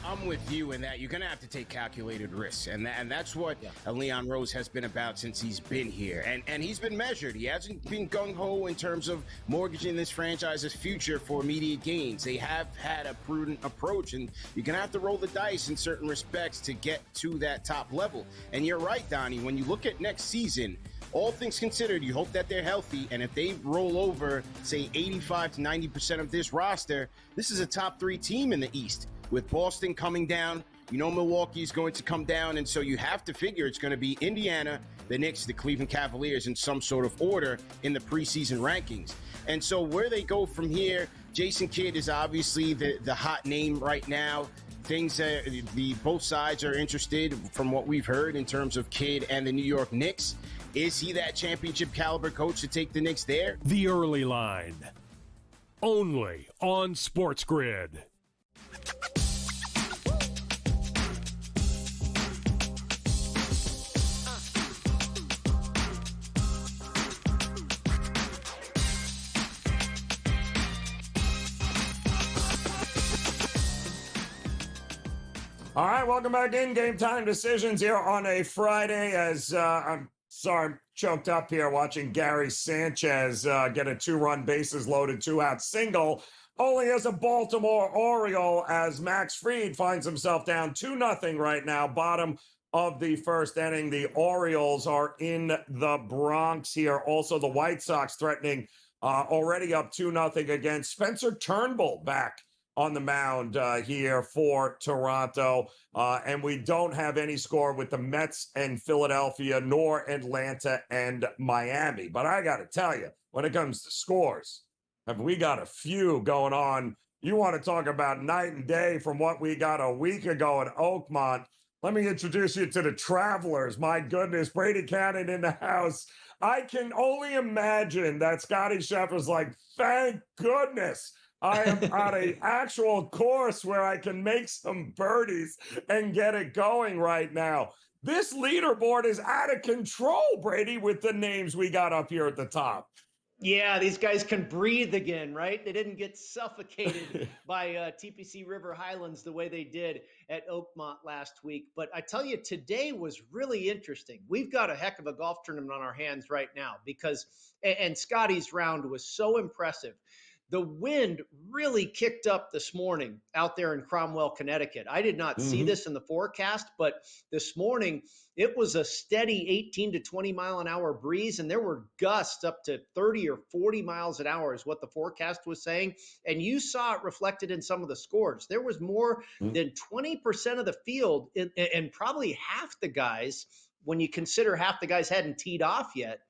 I'm with you in that you're going to have to take calculated risks. And that's what Leon Rose has been about since he's been here. And he's been measured. He hasn't been gung-ho in terms of mortgaging this franchise's future for immediate gains. They have had a prudent approach, and you're going to have to roll the dice in certain respects to get to that top level. And you're right, Donnie, when you look at next season, all things considered, you hope that they're healthy, and if they roll over, say, 85 to 90% of this roster, this is a top 3 team in the East. With Boston coming down, you know Milwaukee is going to come down, and so you have to figure it's going to be Indiana, the Knicks, the Cleveland Cavaliers in some sort of order in the preseason rankings. And so where they go from here, Jason Kidd is obviously the hot name right now. Things both sides are interested from what we've heard in terms of Kidd and the New York Knicks. Is he that championship caliber coach to take the Knicks there? The Early Line, only on SportsGrid. All right, welcome back in. Game Time Decisions here on a Friday as I'm sorry, I'm choked up here watching Gary Sanchez get a 2-run bases loaded 2-out single, only as a Baltimore Oriole as Max Fried finds himself down 2-0 right now, bottom of the first inning. The Orioles are in the Bronx here. Also, the White Sox threatening already up 2-0 against Spencer Turnbull back on the mound here for Toronto. And we don't have any score with the Mets and Philadelphia, nor Atlanta and Miami. But I got to tell you, when it comes to scores, have we got a few going on? You want to talk about night and day from what we got a week ago in Oakmont. Let me introduce you to the Travelers. My goodness, Brady Cannon in the house. I can only imagine that Scotty Scheffler's like, thank goodness I am on an actual course where I can make some birdies and get it going right now. This leaderboard is out of control, Brady, with the names we got up here at the top. Yeah, these guys can breathe again, right? They didn't get suffocated by TPC River Highlands the way they did at Oakmont last week. But I tell you, today was really interesting. We've got a heck of a golf tournament on our hands right now because, and Scotty's round was so impressive. The wind really kicked up this morning out there in Cromwell, Connecticut. I did not see this in the forecast, but this morning it was a steady 18 to 20 mile an hour breeze, and there were gusts up to 30 or 40 miles an hour is what the forecast was saying. And you saw it reflected in some of the scores. There was more than 20% of the field, and probably half the guys, when you consider half the guys hadn't teed off yet,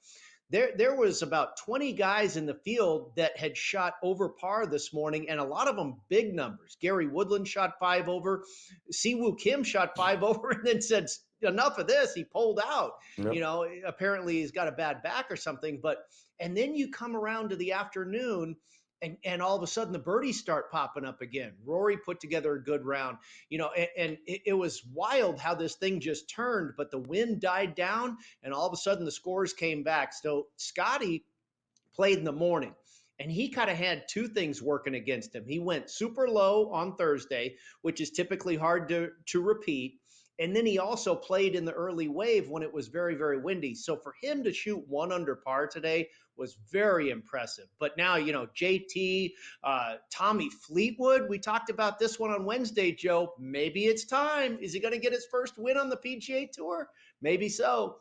There was about 20 guys in the field that had shot over par this morning, and a lot of them big numbers. Gary Woodland shot 5 over. Siwoo Kim shot 5 over and then said, enough of this. He pulled out. Yep. You know, apparently he's got a bad back or something. And then you come around to the afternoon, and all of a sudden the birdies start popping up again. Rory put together a good round, you know, and it was wild how this thing just turned, but the wind died down and all of a sudden the scores came back. So Scotty played in the morning and he kind of had two things working against him. He went super low on Thursday, which is typically hard to repeat. And then he also played in the early wave when it was very, very windy. So for him to shoot 1 under par today was very impressive. But now, JT, Tommy Fleetwood, we talked about this one on Wednesday, Joe. Maybe it's time. Is he going to get his first win on the PGA Tour? Maybe so.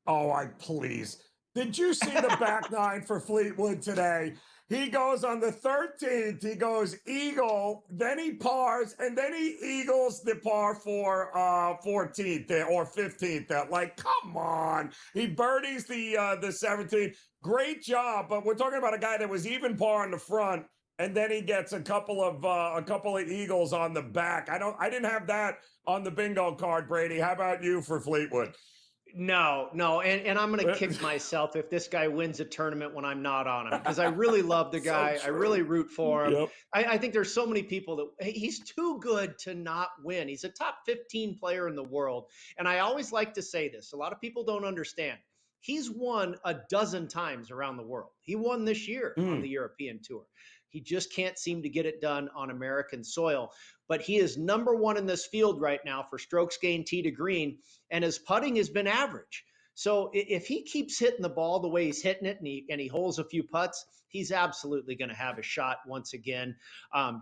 Oh, please. Did you see the back nine for Fleetwood today? He goes on the 13th, he goes eagle, then he pars, and then he eagles the par for 14th or 15th. Like, come on. He birdies the 17th. Great job, but we're talking about a guy that was even par in the front, and then he gets a couple of eagles on the back. I didn't have that on the bingo card, Brady. How about you for Fleetwood? No, and I'm going to kick myself if this guy wins a tournament when I'm not on him, because I really love the guy. I really root for him. Yep. I think there's so many people that he's too good to not win. He's a top 15 player in the world. And I always like to say this. A lot of people don't understand. He's won a dozen times around the world. He won this year on the European Tour. He just can't seem to get it done on American soil. But he is number one in this field right now for strokes gained tee to green, and his putting has been average. So if he keeps hitting the ball the way he's hitting it and he holds a few putts, he's absolutely going to have a shot once again.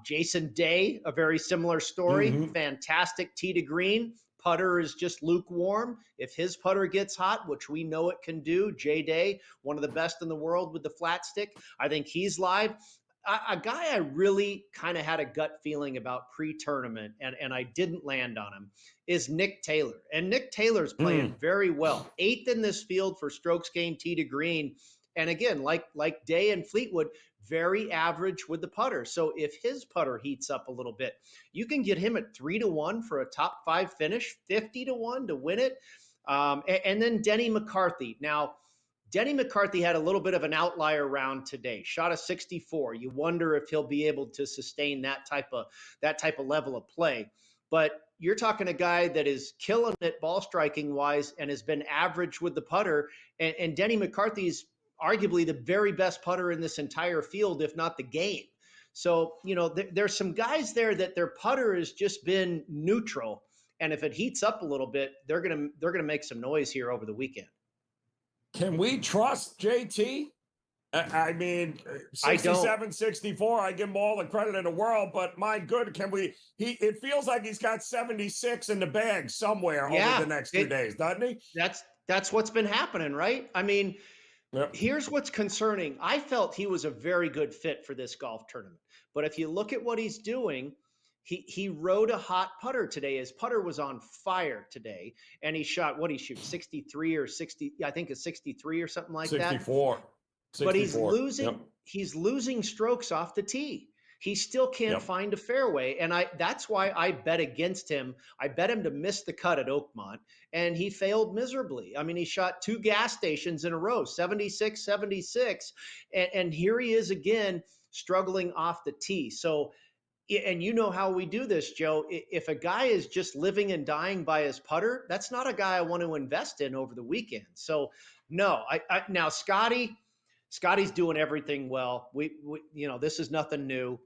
Jason Day, a very similar story. Fantastic tee to green. Putter is just lukewarm. If his putter gets hot, which we know it can do, Jay Day, one of the best in the world with the flat stick, I think he's live. A guy I really kind of had a gut feeling about pre-tournament, and I didn't land on him, is Nick Taylor. And Nick Taylor's playing very well. 8th in this field for strokes gained tee to green. And again, like Day and Fleetwood, very average with the putter. So if his putter heats up a little bit, you can get him at 3-1 for a top 5 finish, 50-1 to win it. And then Denny McCarthy. Now, Denny McCarthy had a little bit of an outlier round today, shot a 64. You wonder if he'll be able to sustain that type of level of play. But you're talking a guy that is killing it ball striking wise and has been average with the putter. And Denny McCarthy's arguably the very best putter in this entire field, if not the game. So, there's some guys there that their putter has just been neutral. And if it heats up a little bit, they're gonna make some noise here over the weekend. Can we trust JT? I mean, 67, 64, I give him all the credit in the world, but my good, it feels like he's got 76 in the bag somewhere over the next 2 days, doesn't he? That's what's been happening, right? I mean, here's what's concerning. I felt he was a very good fit for this golf tournament. But if you look at what he's doing, he rode a hot putter today. His putter was on fire today, and he shot, 63 or 60? I think it's 63 or something like 64. that. But he's losing strokes off the tee. He still can't find a fairway, and that's why I bet against him. I bet him to miss the cut at Oakmont, and he failed miserably. I mean, he shot 2 gas stations in a row, 76, 76, and here he is again struggling off the tee. So, and you know how we do this, Joe. If a guy is just living and dying by his putter, that's not a guy I want to invest in over the weekend. So, no. Now Scotty's doing everything well. We this is nothing new,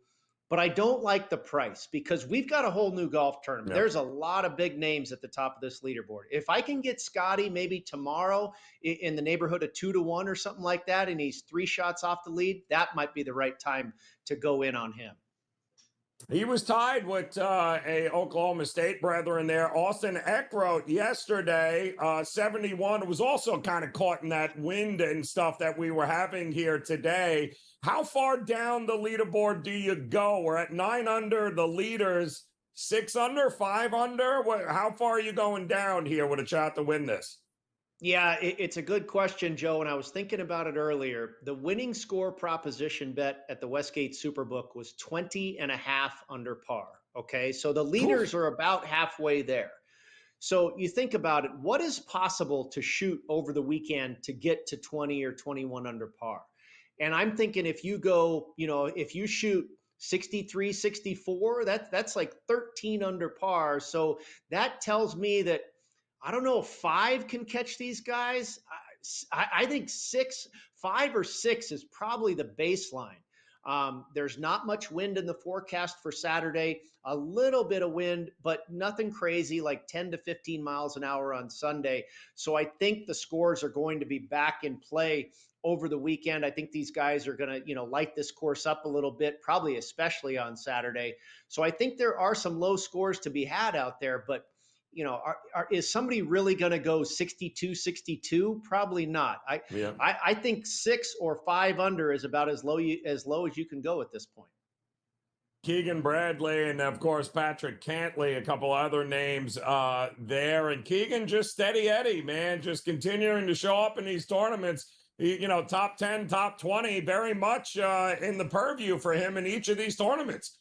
but I don't like the price because we've got a whole new golf tournament. There's a lot of big names at the top of this leaderboard. If I can get Scotty maybe tomorrow in the neighborhood of 2-1 or something like that, and he's 3 shots off the lead, that might be the right time to go in on him. He was tied with a Oklahoma State brethren there. Austin Eckroat yesterday, 71. It was also kind of caught in that wind and stuff that we were having here today. How far down the leaderboard do you go? We're at 9 under. The leaders 6 under, 5 under. How far are you going down here with a shot to win this? Yeah, it's a good question, Joe, and I was thinking about it earlier. The winning score proposition bet at the Westgate Superbook was 20.5 under par, okay? So the leaders are about halfway there. So you think about it, what is possible to shoot over the weekend to get to 20 or 21 under par? And I'm thinking if you go, if you shoot 63, 64, that's like 13 under par. So that tells me that I don't know if 5 can catch these guys. I think 5 or 6 is probably the baseline. There's not much wind in the forecast for Saturday, a little bit of wind, but nothing crazy, like 10 to 15 miles an hour on Sunday. So I think the scores are going to be back in play over the weekend. I think these guys are going to, light this course up a little bit, probably especially on Saturday. So I think there are some low scores to be had out there, but is somebody really going to go 62? Probably not. I think 6 or 5 under is about as low as you can go at this point. Keegan Bradley and, of course, Patrick Cantley, a couple other names there. And Keegan just steady Eddie, man, just continuing to show up in these tournaments. Top 10, top 20, very much in the purview for him in each of these tournaments.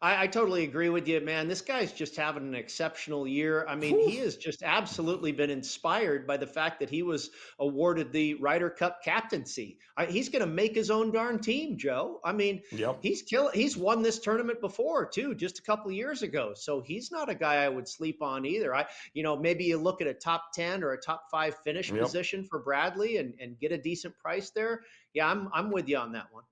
I totally agree with you, man. This guy's just having an exceptional year. I mean, he has just absolutely been inspired by the fact that he was awarded the Ryder Cup captaincy. He's going to make his own darn team, Joe. I mean, he's won this tournament before too, just a couple of years ago. So he's not a guy I would sleep on either. Maybe you look at a top 10 or a top 5 finish position for Bradley and get a decent price there. Yeah, I'm with you on that one.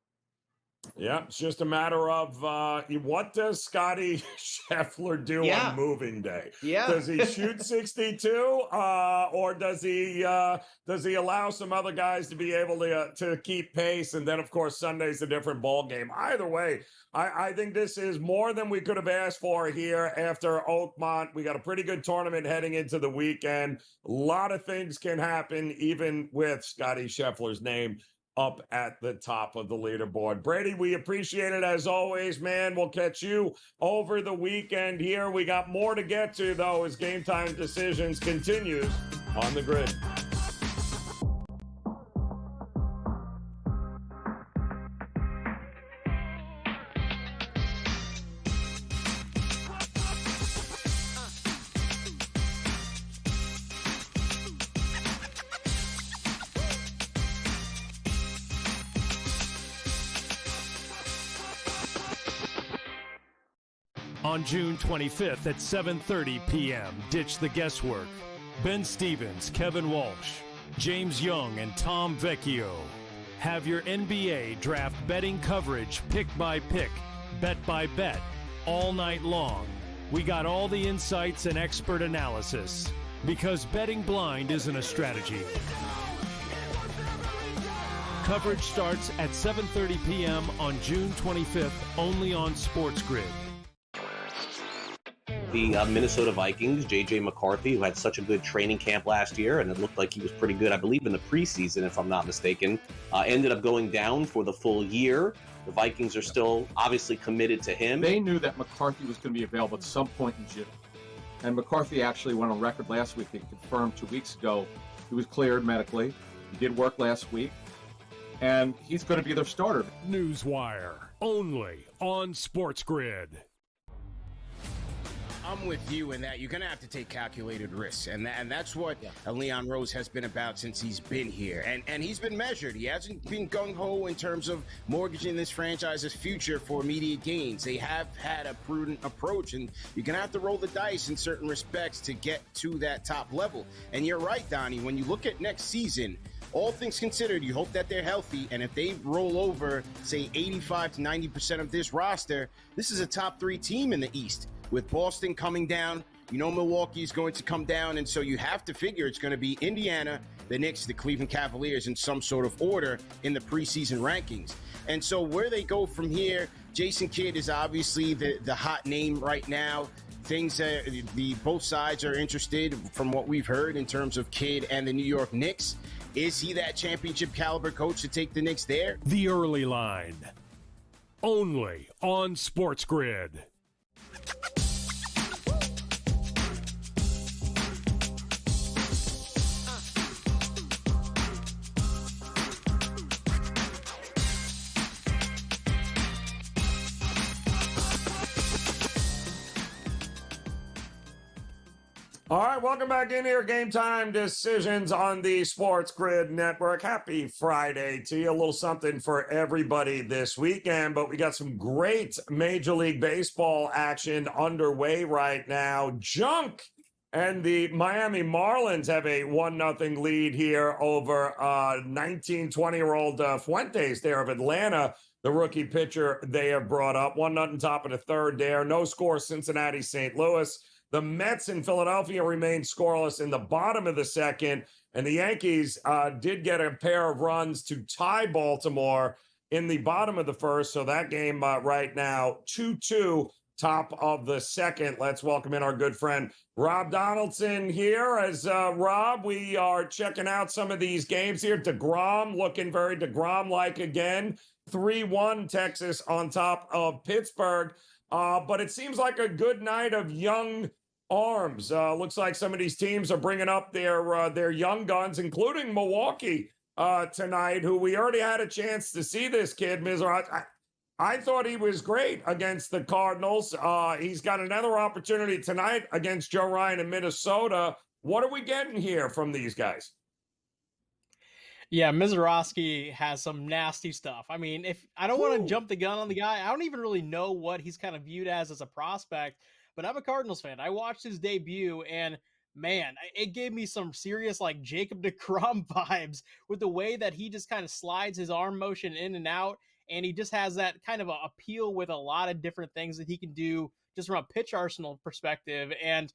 Yeah, it's just a matter of what does Scotty Scheffler do on moving day? Yeah, does he shoot 62, or does he allow some other guys to be able to keep pace? And then, of course, Sunday's a different ball game. Either way, I think this is more than we could have asked for here after Oakmont. We got a pretty good tournament heading into the weekend. A lot of things can happen, even with Scotty Scheffler's name up at the top of the leaderboard. Brady, we appreciate it as always, man. We'll catch you over the weekend here. We got more to get to, though, as Game Time Decisions continues on the grid. On June 25th at 7:30 p.m., ditch the guesswork. Ben Stevens, Kevin Walsh, James Young, and Tom Vecchio have your NBA draft betting coverage pick by pick, bet by bet, all night long. We got all the insights and expert analysis because betting blind isn't a strategy. Coverage starts at 7:30 p.m. on June 25th, only on SportsGrid. The Minnesota Vikings, J.J. McCarthy, who had such a good training camp last year, and it looked like he was pretty good, I believe, in the preseason, if I'm not mistaken, ended up going down for the full year. The Vikings are still obviously committed to him. They knew that McCarthy was going to be available at some point in June. And McCarthy actually went on record last week and confirmed 2 weeks ago he was cleared medically. He did work last week. And he's going to be their starter. Newswire, only on SportsGrid. I'm with you in that you're going to have to take calculated risks. And that's what Leon Rose has been about since he's been here. And he's been measured. He hasn't been gung-ho in terms of mortgaging this franchise's future for immediate gains. They have had a prudent approach, and you're going to have to roll the dice in certain respects to get to that top level. And you're right, Donnie, when you look at next season, all things considered, you hope that they're healthy, and if they roll over, say, 85 to 90% of this roster, this is a top 3 team in the East. With Boston coming down, Milwaukee is going to come down, and so you have to figure it's going to be Indiana, the Knicks, the Cleveland Cavaliers in some sort of order in the preseason rankings. And so where they go from here, Jason Kidd is obviously the hot name right now. Both sides are interested from what we've heard in terms of Kidd and the New York Knicks. Is he that championship caliber coach to take the Knicks there? The Early Line, only on SportsGrid. All right, welcome back in here. Game Time Decisions on the SportsGrid Network. Happy Friday to you. A little something for everybody this weekend, but we got some great Major League Baseball action underway right now. Junk and the Miami Marlins have a 1-0 lead here over 19-20-year-old Fuentes there of Atlanta. the rookie pitcher they have brought up. 1-0 top of the third there. No score, Cincinnati, St. Louis. The Mets in Philadelphia remained scoreless in the bottom of the second. And the Yankees did get a pair of runs to tie Baltimore in the bottom of the first. So that game right now, 2-2, top of the second. Let's welcome in our good friend Rob Donaldson here. As Rob, we are checking out some of these games here. DeGrom looking very DeGrom-like again. 3-1 Texas on top of Pittsburgh. But it seems like a good night of young arms. Looks like some of these teams are bringing up their young guns, including Milwaukee tonight, who we already had a chance to see this kid, Mizrahi. I thought he was great against the Cardinals. He's got another opportunity tonight against Joe Ryan in Minnesota. What are we getting here from these guys? Yeah, Mizorowski has some nasty stuff. I mean, if I don't want to jump the gun on the guy, I don't even really know what he's kind of viewed as a prospect, but I'm a Cardinals fan. I watched his debut, and man, it gave me some serious like Jacob deGrom vibes with the way that he just kind of slides his arm motion in and out, and he just has that kind of a appeal with a lot of different things that he can do just from a pitch arsenal perspective. And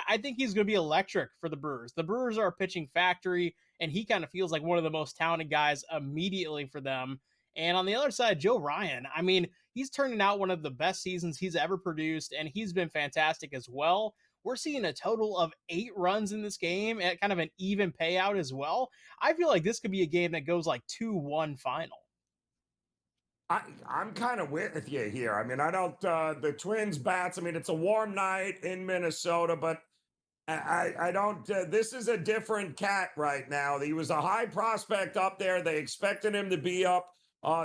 I think he's going to be electric for the Brewers. The Brewers are a pitching factory, and he kind of feels like one of the most talented guys immediately for them. And on the other side, Joe Ryan, I mean, he's turning out one of the best seasons he's ever produced, and he's been fantastic as well. We're seeing a total of 8 runs in this game at kind of an even payout as well. I feel like this could be a game that goes like 2-1 final. I'm kind of with you here. I mean, I don't, the Twins bats, I mean, it's a warm night in Minnesota, but I don't, this is a different cat right now. He was a high prospect up there. They expected him to be up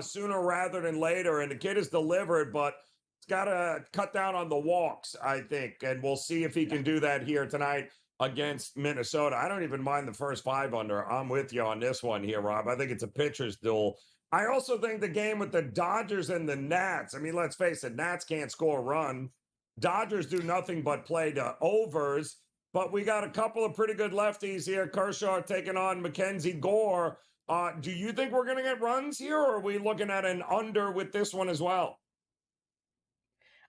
sooner rather than later, and the kid has delivered, but it's got to cut down on the walks, I think, and we'll see if he can do that here tonight against Minnesota. I don't even mind the first 5 under. I'm with you on this one here, Rob. I think it's a pitcher's duel. I also think the game with the Dodgers and the Nats, I mean, let's face it, Nats can't score a run. Dodgers do nothing but play to overs, but we got a couple of pretty good lefties here. Kershaw taking on Mackenzie Gore. Do you think we're going to get runs here, or are we looking at an under with this one as well?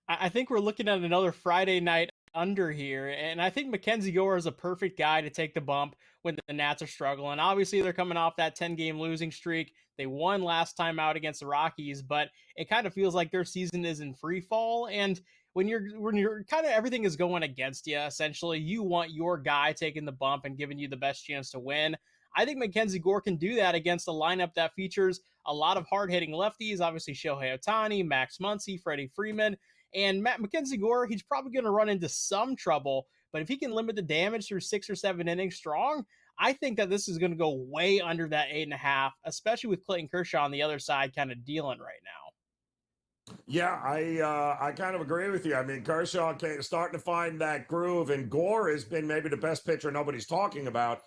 I think we're looking at another Friday night under here, and I think Mackenzie Gore is a perfect guy to take the bump when the Nats are struggling. Obviously, they're coming off that 10-game losing streak. They won last time out against the Rockies, but it kind of feels like their season is in free fall. And when you're kind of everything is going against you, essentially, you want your guy taking the bump and giving you the best chance to win. I think Mackenzie Gore can do that against a lineup that features a lot of hard-hitting lefties, obviously Shohei Ohtani, Max Muncy, Freddie Freeman, and Mackenzie Gore. He's probably going to run into some trouble, but if he can limit the damage through 6 or 7 innings strong, I think that this is going to go way under that 8.5, especially with Clayton Kershaw on the other side kind of dealing right now. Yeah, I kind of agree with you. I mean, Kershaw starting to find that groove, and Gore has been maybe the best pitcher nobody's talking about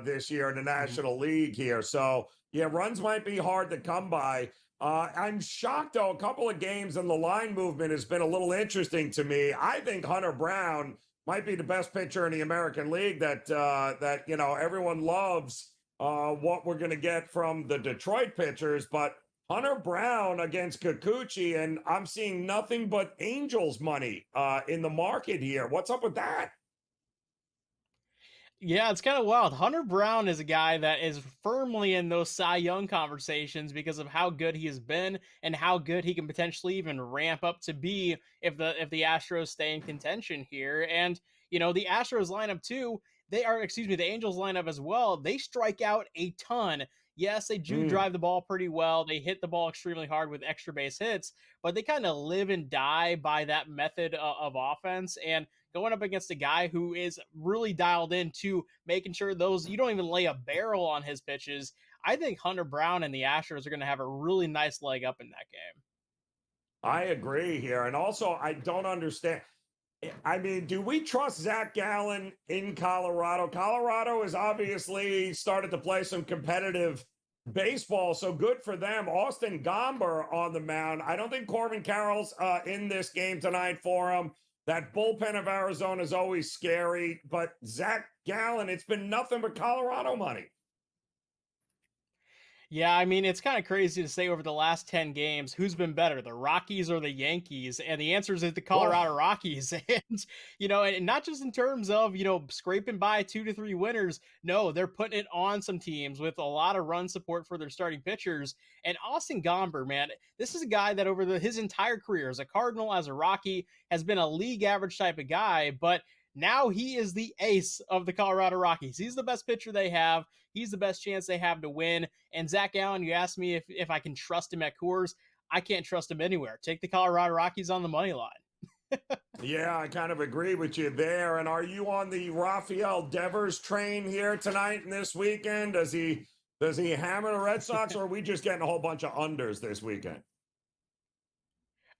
this year in the National League here. So, yeah, runs might be hard to come by. I'm shocked, though, a couple of games and the line movement has been a little interesting to me. I think Hunter Brown might be the best pitcher in the American League that you know, everyone loves what we're going to get from the Detroit pitchers, but Hunter Brown against Kikuchi, and I'm seeing nothing but Angels money in the market here. What's up with that? Yeah, it's kind of wild. Hunter Brown is a guy that is firmly in those Cy Young conversations because of how good he has been and how good he can potentially even ramp up to be if the Astros stay in contention here. And you know, the Astros lineup too, the Angels lineup as well, they strike out a ton. Yes, they do drive the ball pretty well. They hit the ball extremely hard with extra base hits, but they kind of live and die by that method of offense. And going up against a guy who is really dialed into making sure those, you don't even lay a barrel on his pitches, I think Hunter Brown and the Astros are going to have a really nice leg up in that game. I agree here. And also, I don't understand. I mean, do we trust Zach Gallen in Colorado? Colorado has obviously started to play some competitive baseball, so good for them. Austin Gomber on the mound. I don't think Corbin Carroll's in this game tonight for him. That bullpen of Arizona is always scary, but Zach Gallen, it's been nothing but Colorado money. Yeah, I mean, it's kind of crazy to say over the last 10 games, who's been better, the Rockies or the Yankees? And the answer is the Colorado Rockies. And, and not just in terms of, scraping by 2 to 3 winners. No, they're putting it on some teams with a lot of run support for their starting pitchers. And Austin Gomber, man, this is a guy that over his entire career as a Cardinal, as a Rocky, has been a league average type of guy. But now he is the ace of the Colorado Rockies. He's the best pitcher they have. He's the best chance they have to win. And Zach Allen, you asked me if I can trust him at Coors. I can't trust him anywhere. Take the Colorado Rockies on the money line. Yeah, I kind of agree with you there. And are you on the Rafael Devers train here tonight and this weekend? Does he hammer the Red Sox, or are we just getting a whole bunch of unders this weekend?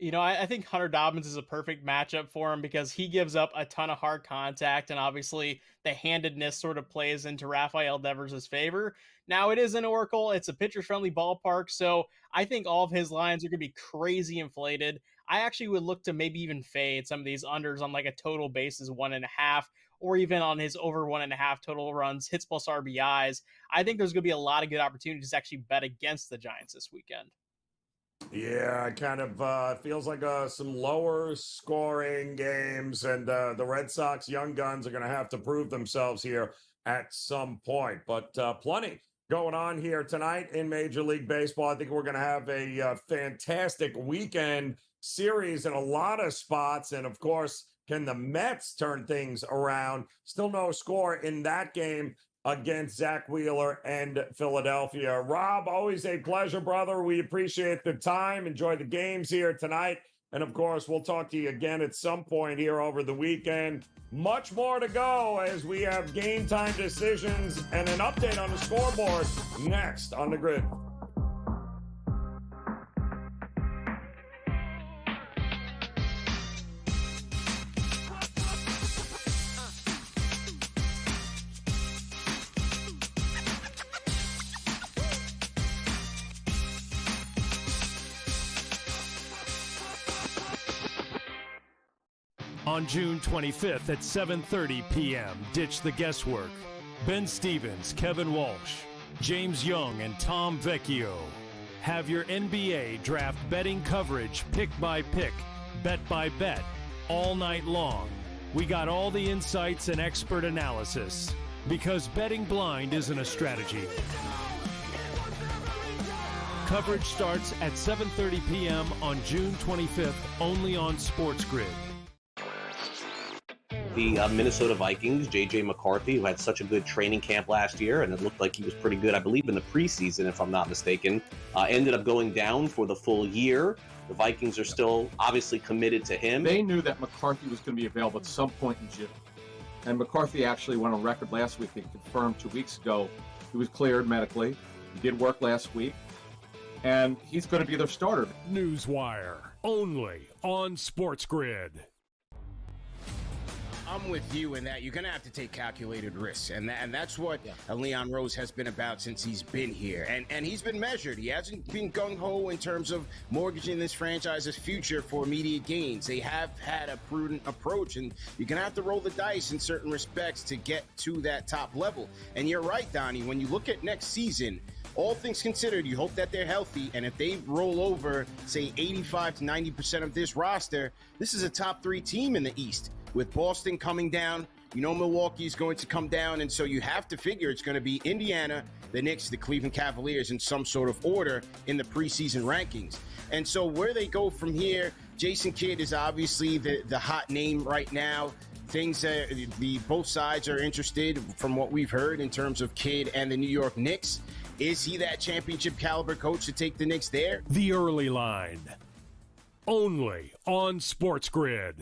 I think Hunter Dobbins is a perfect matchup for him because he gives up a ton of hard contact, and obviously the handedness sort of plays into Rafael Devers' favor. Now, it is an Oracle. It's a pitcher-friendly ballpark, so I think all of his lines are going to be crazy inflated. I actually would look to maybe even fade some of these unders on like a total basis 1.5, or even on his over 1.5 total runs, hits plus RBIs. I think there's going to be a lot of good opportunities to actually bet against the Giants this weekend. Yeah, it kind of feels like some lower scoring games, and the Red Sox young guns are going to have to prove themselves here at some point. But plenty going on here tonight in Major League Baseball. I think we're going to have a fantastic weekend series in a lot of spots. And of course, can the Mets turn things around? Still no score in that game against Zach Wheeler and Philadelphia. Rob, always a pleasure, brother. We appreciate the time. Enjoy the games here tonight. And of course, we'll talk to you again at some point here over the weekend. Much more to go as we have game time decisions and an update on the scoreboard next on the grid. On June 25th at 7:30 p.m., ditch the guesswork. Ben Stevens, Kevin Walsh, James Young, and Tom Vecchio have your NBA draft betting coverage pick by pick, bet by bet, all night long. We got all the insights and expert analysis because betting blind isn't a strategy. Coverage starts at 7:30 p.m. on June 25th, only on SportsGrid. The Minnesota Vikings, J.J. McCarthy, who had such a good training camp last year, and it looked like he was pretty good, I believe, in the preseason, if I'm not mistaken, ended up going down for the full year. The Vikings are still obviously committed to him. They knew that McCarthy was going to be available at some point in June. And McCarthy actually went on record last week and confirmed 2 weeks ago he was cleared medically. He did work last week. And he's going to be their starter. Newswire, only on SportsGrid. I'm with you in that you're going to have to take calculated risks. And that's what Leon Rose has been about since he's been here. And he's been measured. He hasn't been gung-ho in terms of mortgaging this franchise's future for immediate gains. They have had a prudent approach, and you're going to have to roll the dice in certain respects to get to that top level. And you're right, Donnie, when you look at next season, all things considered, you hope that they're healthy, and if they roll over, say, 85 to 90% of this roster, this is a top 3 team in the East. With Boston coming down, Milwaukee is going to come down, and so you have to figure it's going to be Indiana, the Knicks, the Cleveland Cavaliers in some sort of order in the preseason rankings. And so where they go from here, Jason Kidd is obviously the hot name right now. Things that both sides are interested from what we've heard in terms of Kidd and the New York Knicks. Is he that championship caliber coach to take the Knicks there? The early line, only on SportsGrid.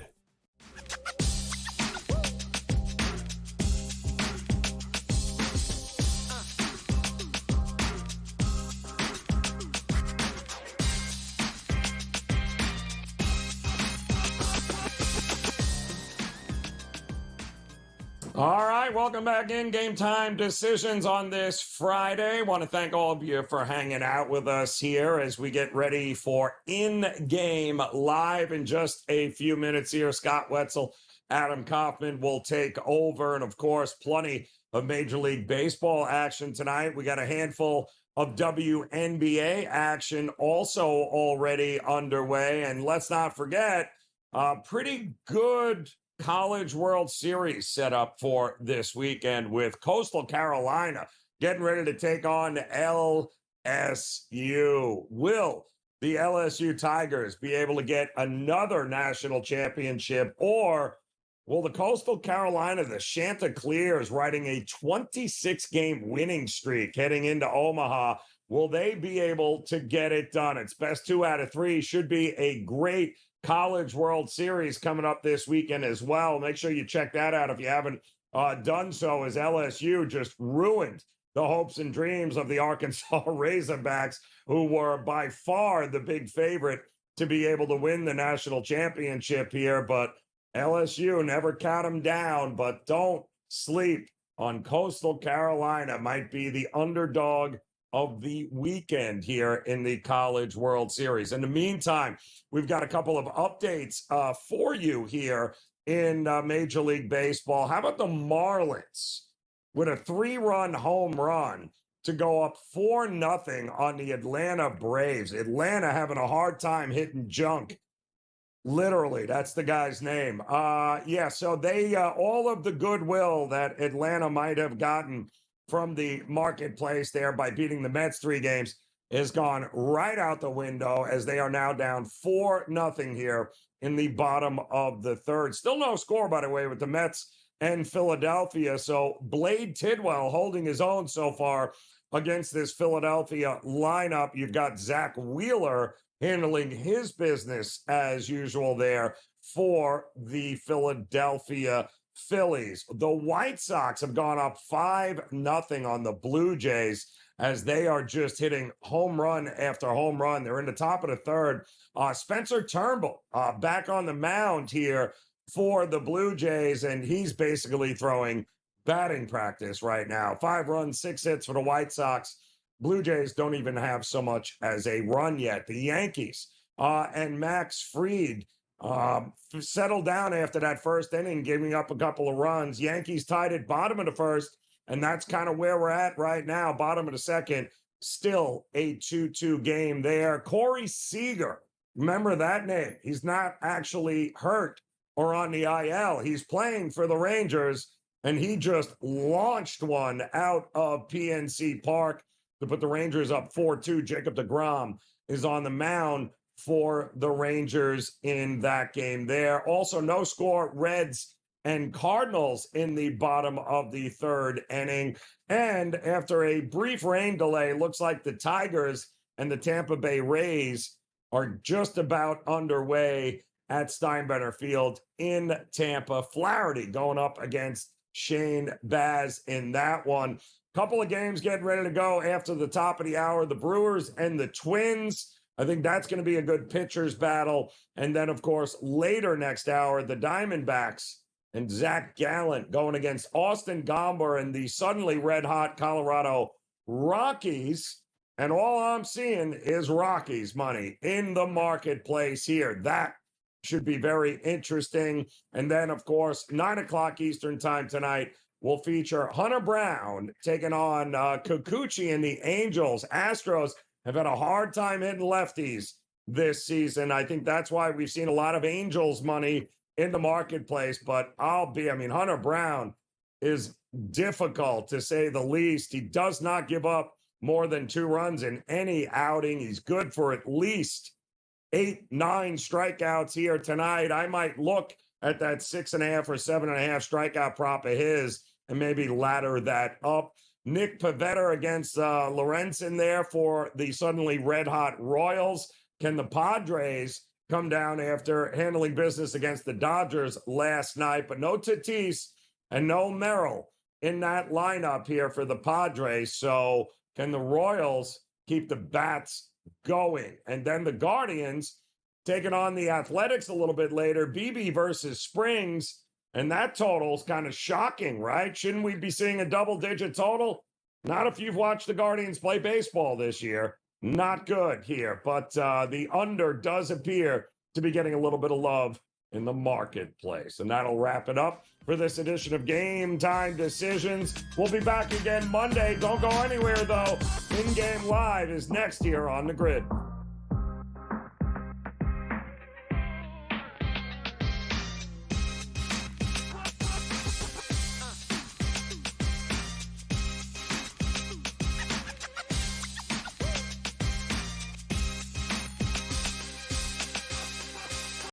All right, welcome back in. Game time decisions on this Friday. Want to thank all of you for hanging out with us here as we get ready for in-game live in just a few minutes here. Scott Wetzel, Adam Kaufman will take over. And of course, plenty of Major League Baseball action tonight. We got a handful of WNBA action also already underway. And let's not forget, a pretty good College World Series set up for this weekend with Coastal Carolina getting ready to take on LSU. Will the LSU Tigers be able to get another national championship, or will the Coastal Carolina, the Chanticleers, riding a 26-game winning streak heading into Omaha, will they be able to get it done? It's best 2 out of 3. Should be a great College World Series coming up this weekend as well. Make sure you check that out if you haven't done so, as LSU just ruined the hopes and dreams of the Arkansas Razorbacks, who were by far the big favorite to be able to win the national championship here. But LSU, never count them down, but don't sleep on Coastal Carolina. Might be the underdog of the weekend here in the College World Series. In the meantime, we've got a couple of updates for you here in Major League Baseball. How about the Marlins with a 3-run home run to go up 4-0 on the Atlanta Braves? Atlanta having a hard time hitting junk. Literally, that's the guy's name. So they, all of the goodwill that Atlanta might have gotten from the marketplace there by beating the Mets 3 games has gone right out the window, as they are now down 4-0 here in the bottom of the third. Still no score, by the way, with the Mets and Philadelphia. So Blade Tidwell holding his own so far against this Philadelphia lineup. You've got Zach Wheeler handling his business as usual there for the Philadelphia Phillies. The White Sox have gone up 5-0 on the Blue Jays, as they are just hitting home run after home run. They're in the top of the third. Spencer Turnbull back on the mound here for the Blue Jays, and he's basically throwing batting practice right now. 5 runs, 6 hits for the White Sox. Blue Jays don't even have so much as a run yet. The Yankees and Max Fried settled down after that first inning, giving up a couple of runs. Yankees tied at bottom of the first, and that's kind of where we're at right now. Bottom of the second, still a 2-2 game there. Corey Seager, remember that name. He's not actually hurt or on the IL. He's playing for the Rangers, and he just launched one out of PNC Park to put the Rangers up 4-2. Jacob deGrom is on the mound for the Rangers in that game there. Also, no score, Reds and Cardinals in the bottom of the third inning. And after a brief rain delay, looks like the Tigers and the Tampa Bay Rays are just about underway at Steinbrenner Field in Tampa. Flaherty going up against Shane Baz in that one. Couple of games getting ready to go after the top of the hour. The Brewers and the Twins. I think that's going to be a good pitcher's battle. And then, of course, later next hour, the Diamondbacks and Zach Gallant going against Austin Gomber and the suddenly red-hot Colorado Rockies. And all I'm seeing is Rockies money in the marketplace here. That should be very interesting. And then, of course, 9 o'clock Eastern time tonight will feature Hunter Brown taking on Kikuchi and the Angels. Astros have had a hard time hitting lefties this season. I think that's why we've seen a lot of Angels money in the marketplace. But Hunter Brown is difficult to say the least. He does not give up more than 2 runs in any outing. He's good for at least 8-9 strikeouts here tonight. I might look at that 6.5 or 7.5 strikeout prop of his and maybe ladder that up. Nick Pivetta against Lorenzen there for the suddenly red-hot Royals. Can the Padres come down after handling business against the Dodgers last night? But no Tatis and no Merrill in that lineup here for the Padres. So can the Royals keep the bats going? And then the Guardians taking on the Athletics a little bit later. BB versus Springs. And that total's kind of shocking, right? Shouldn't we be seeing a double-digit total? Not if you've watched the Guardians play baseball this year. Not good here. But the under does appear to be getting a little bit of love in the marketplace. And that'll wrap it up for this edition of Game Time Decisions. We'll be back again Monday. Don't go anywhere, though. In-game live is next here on the grid.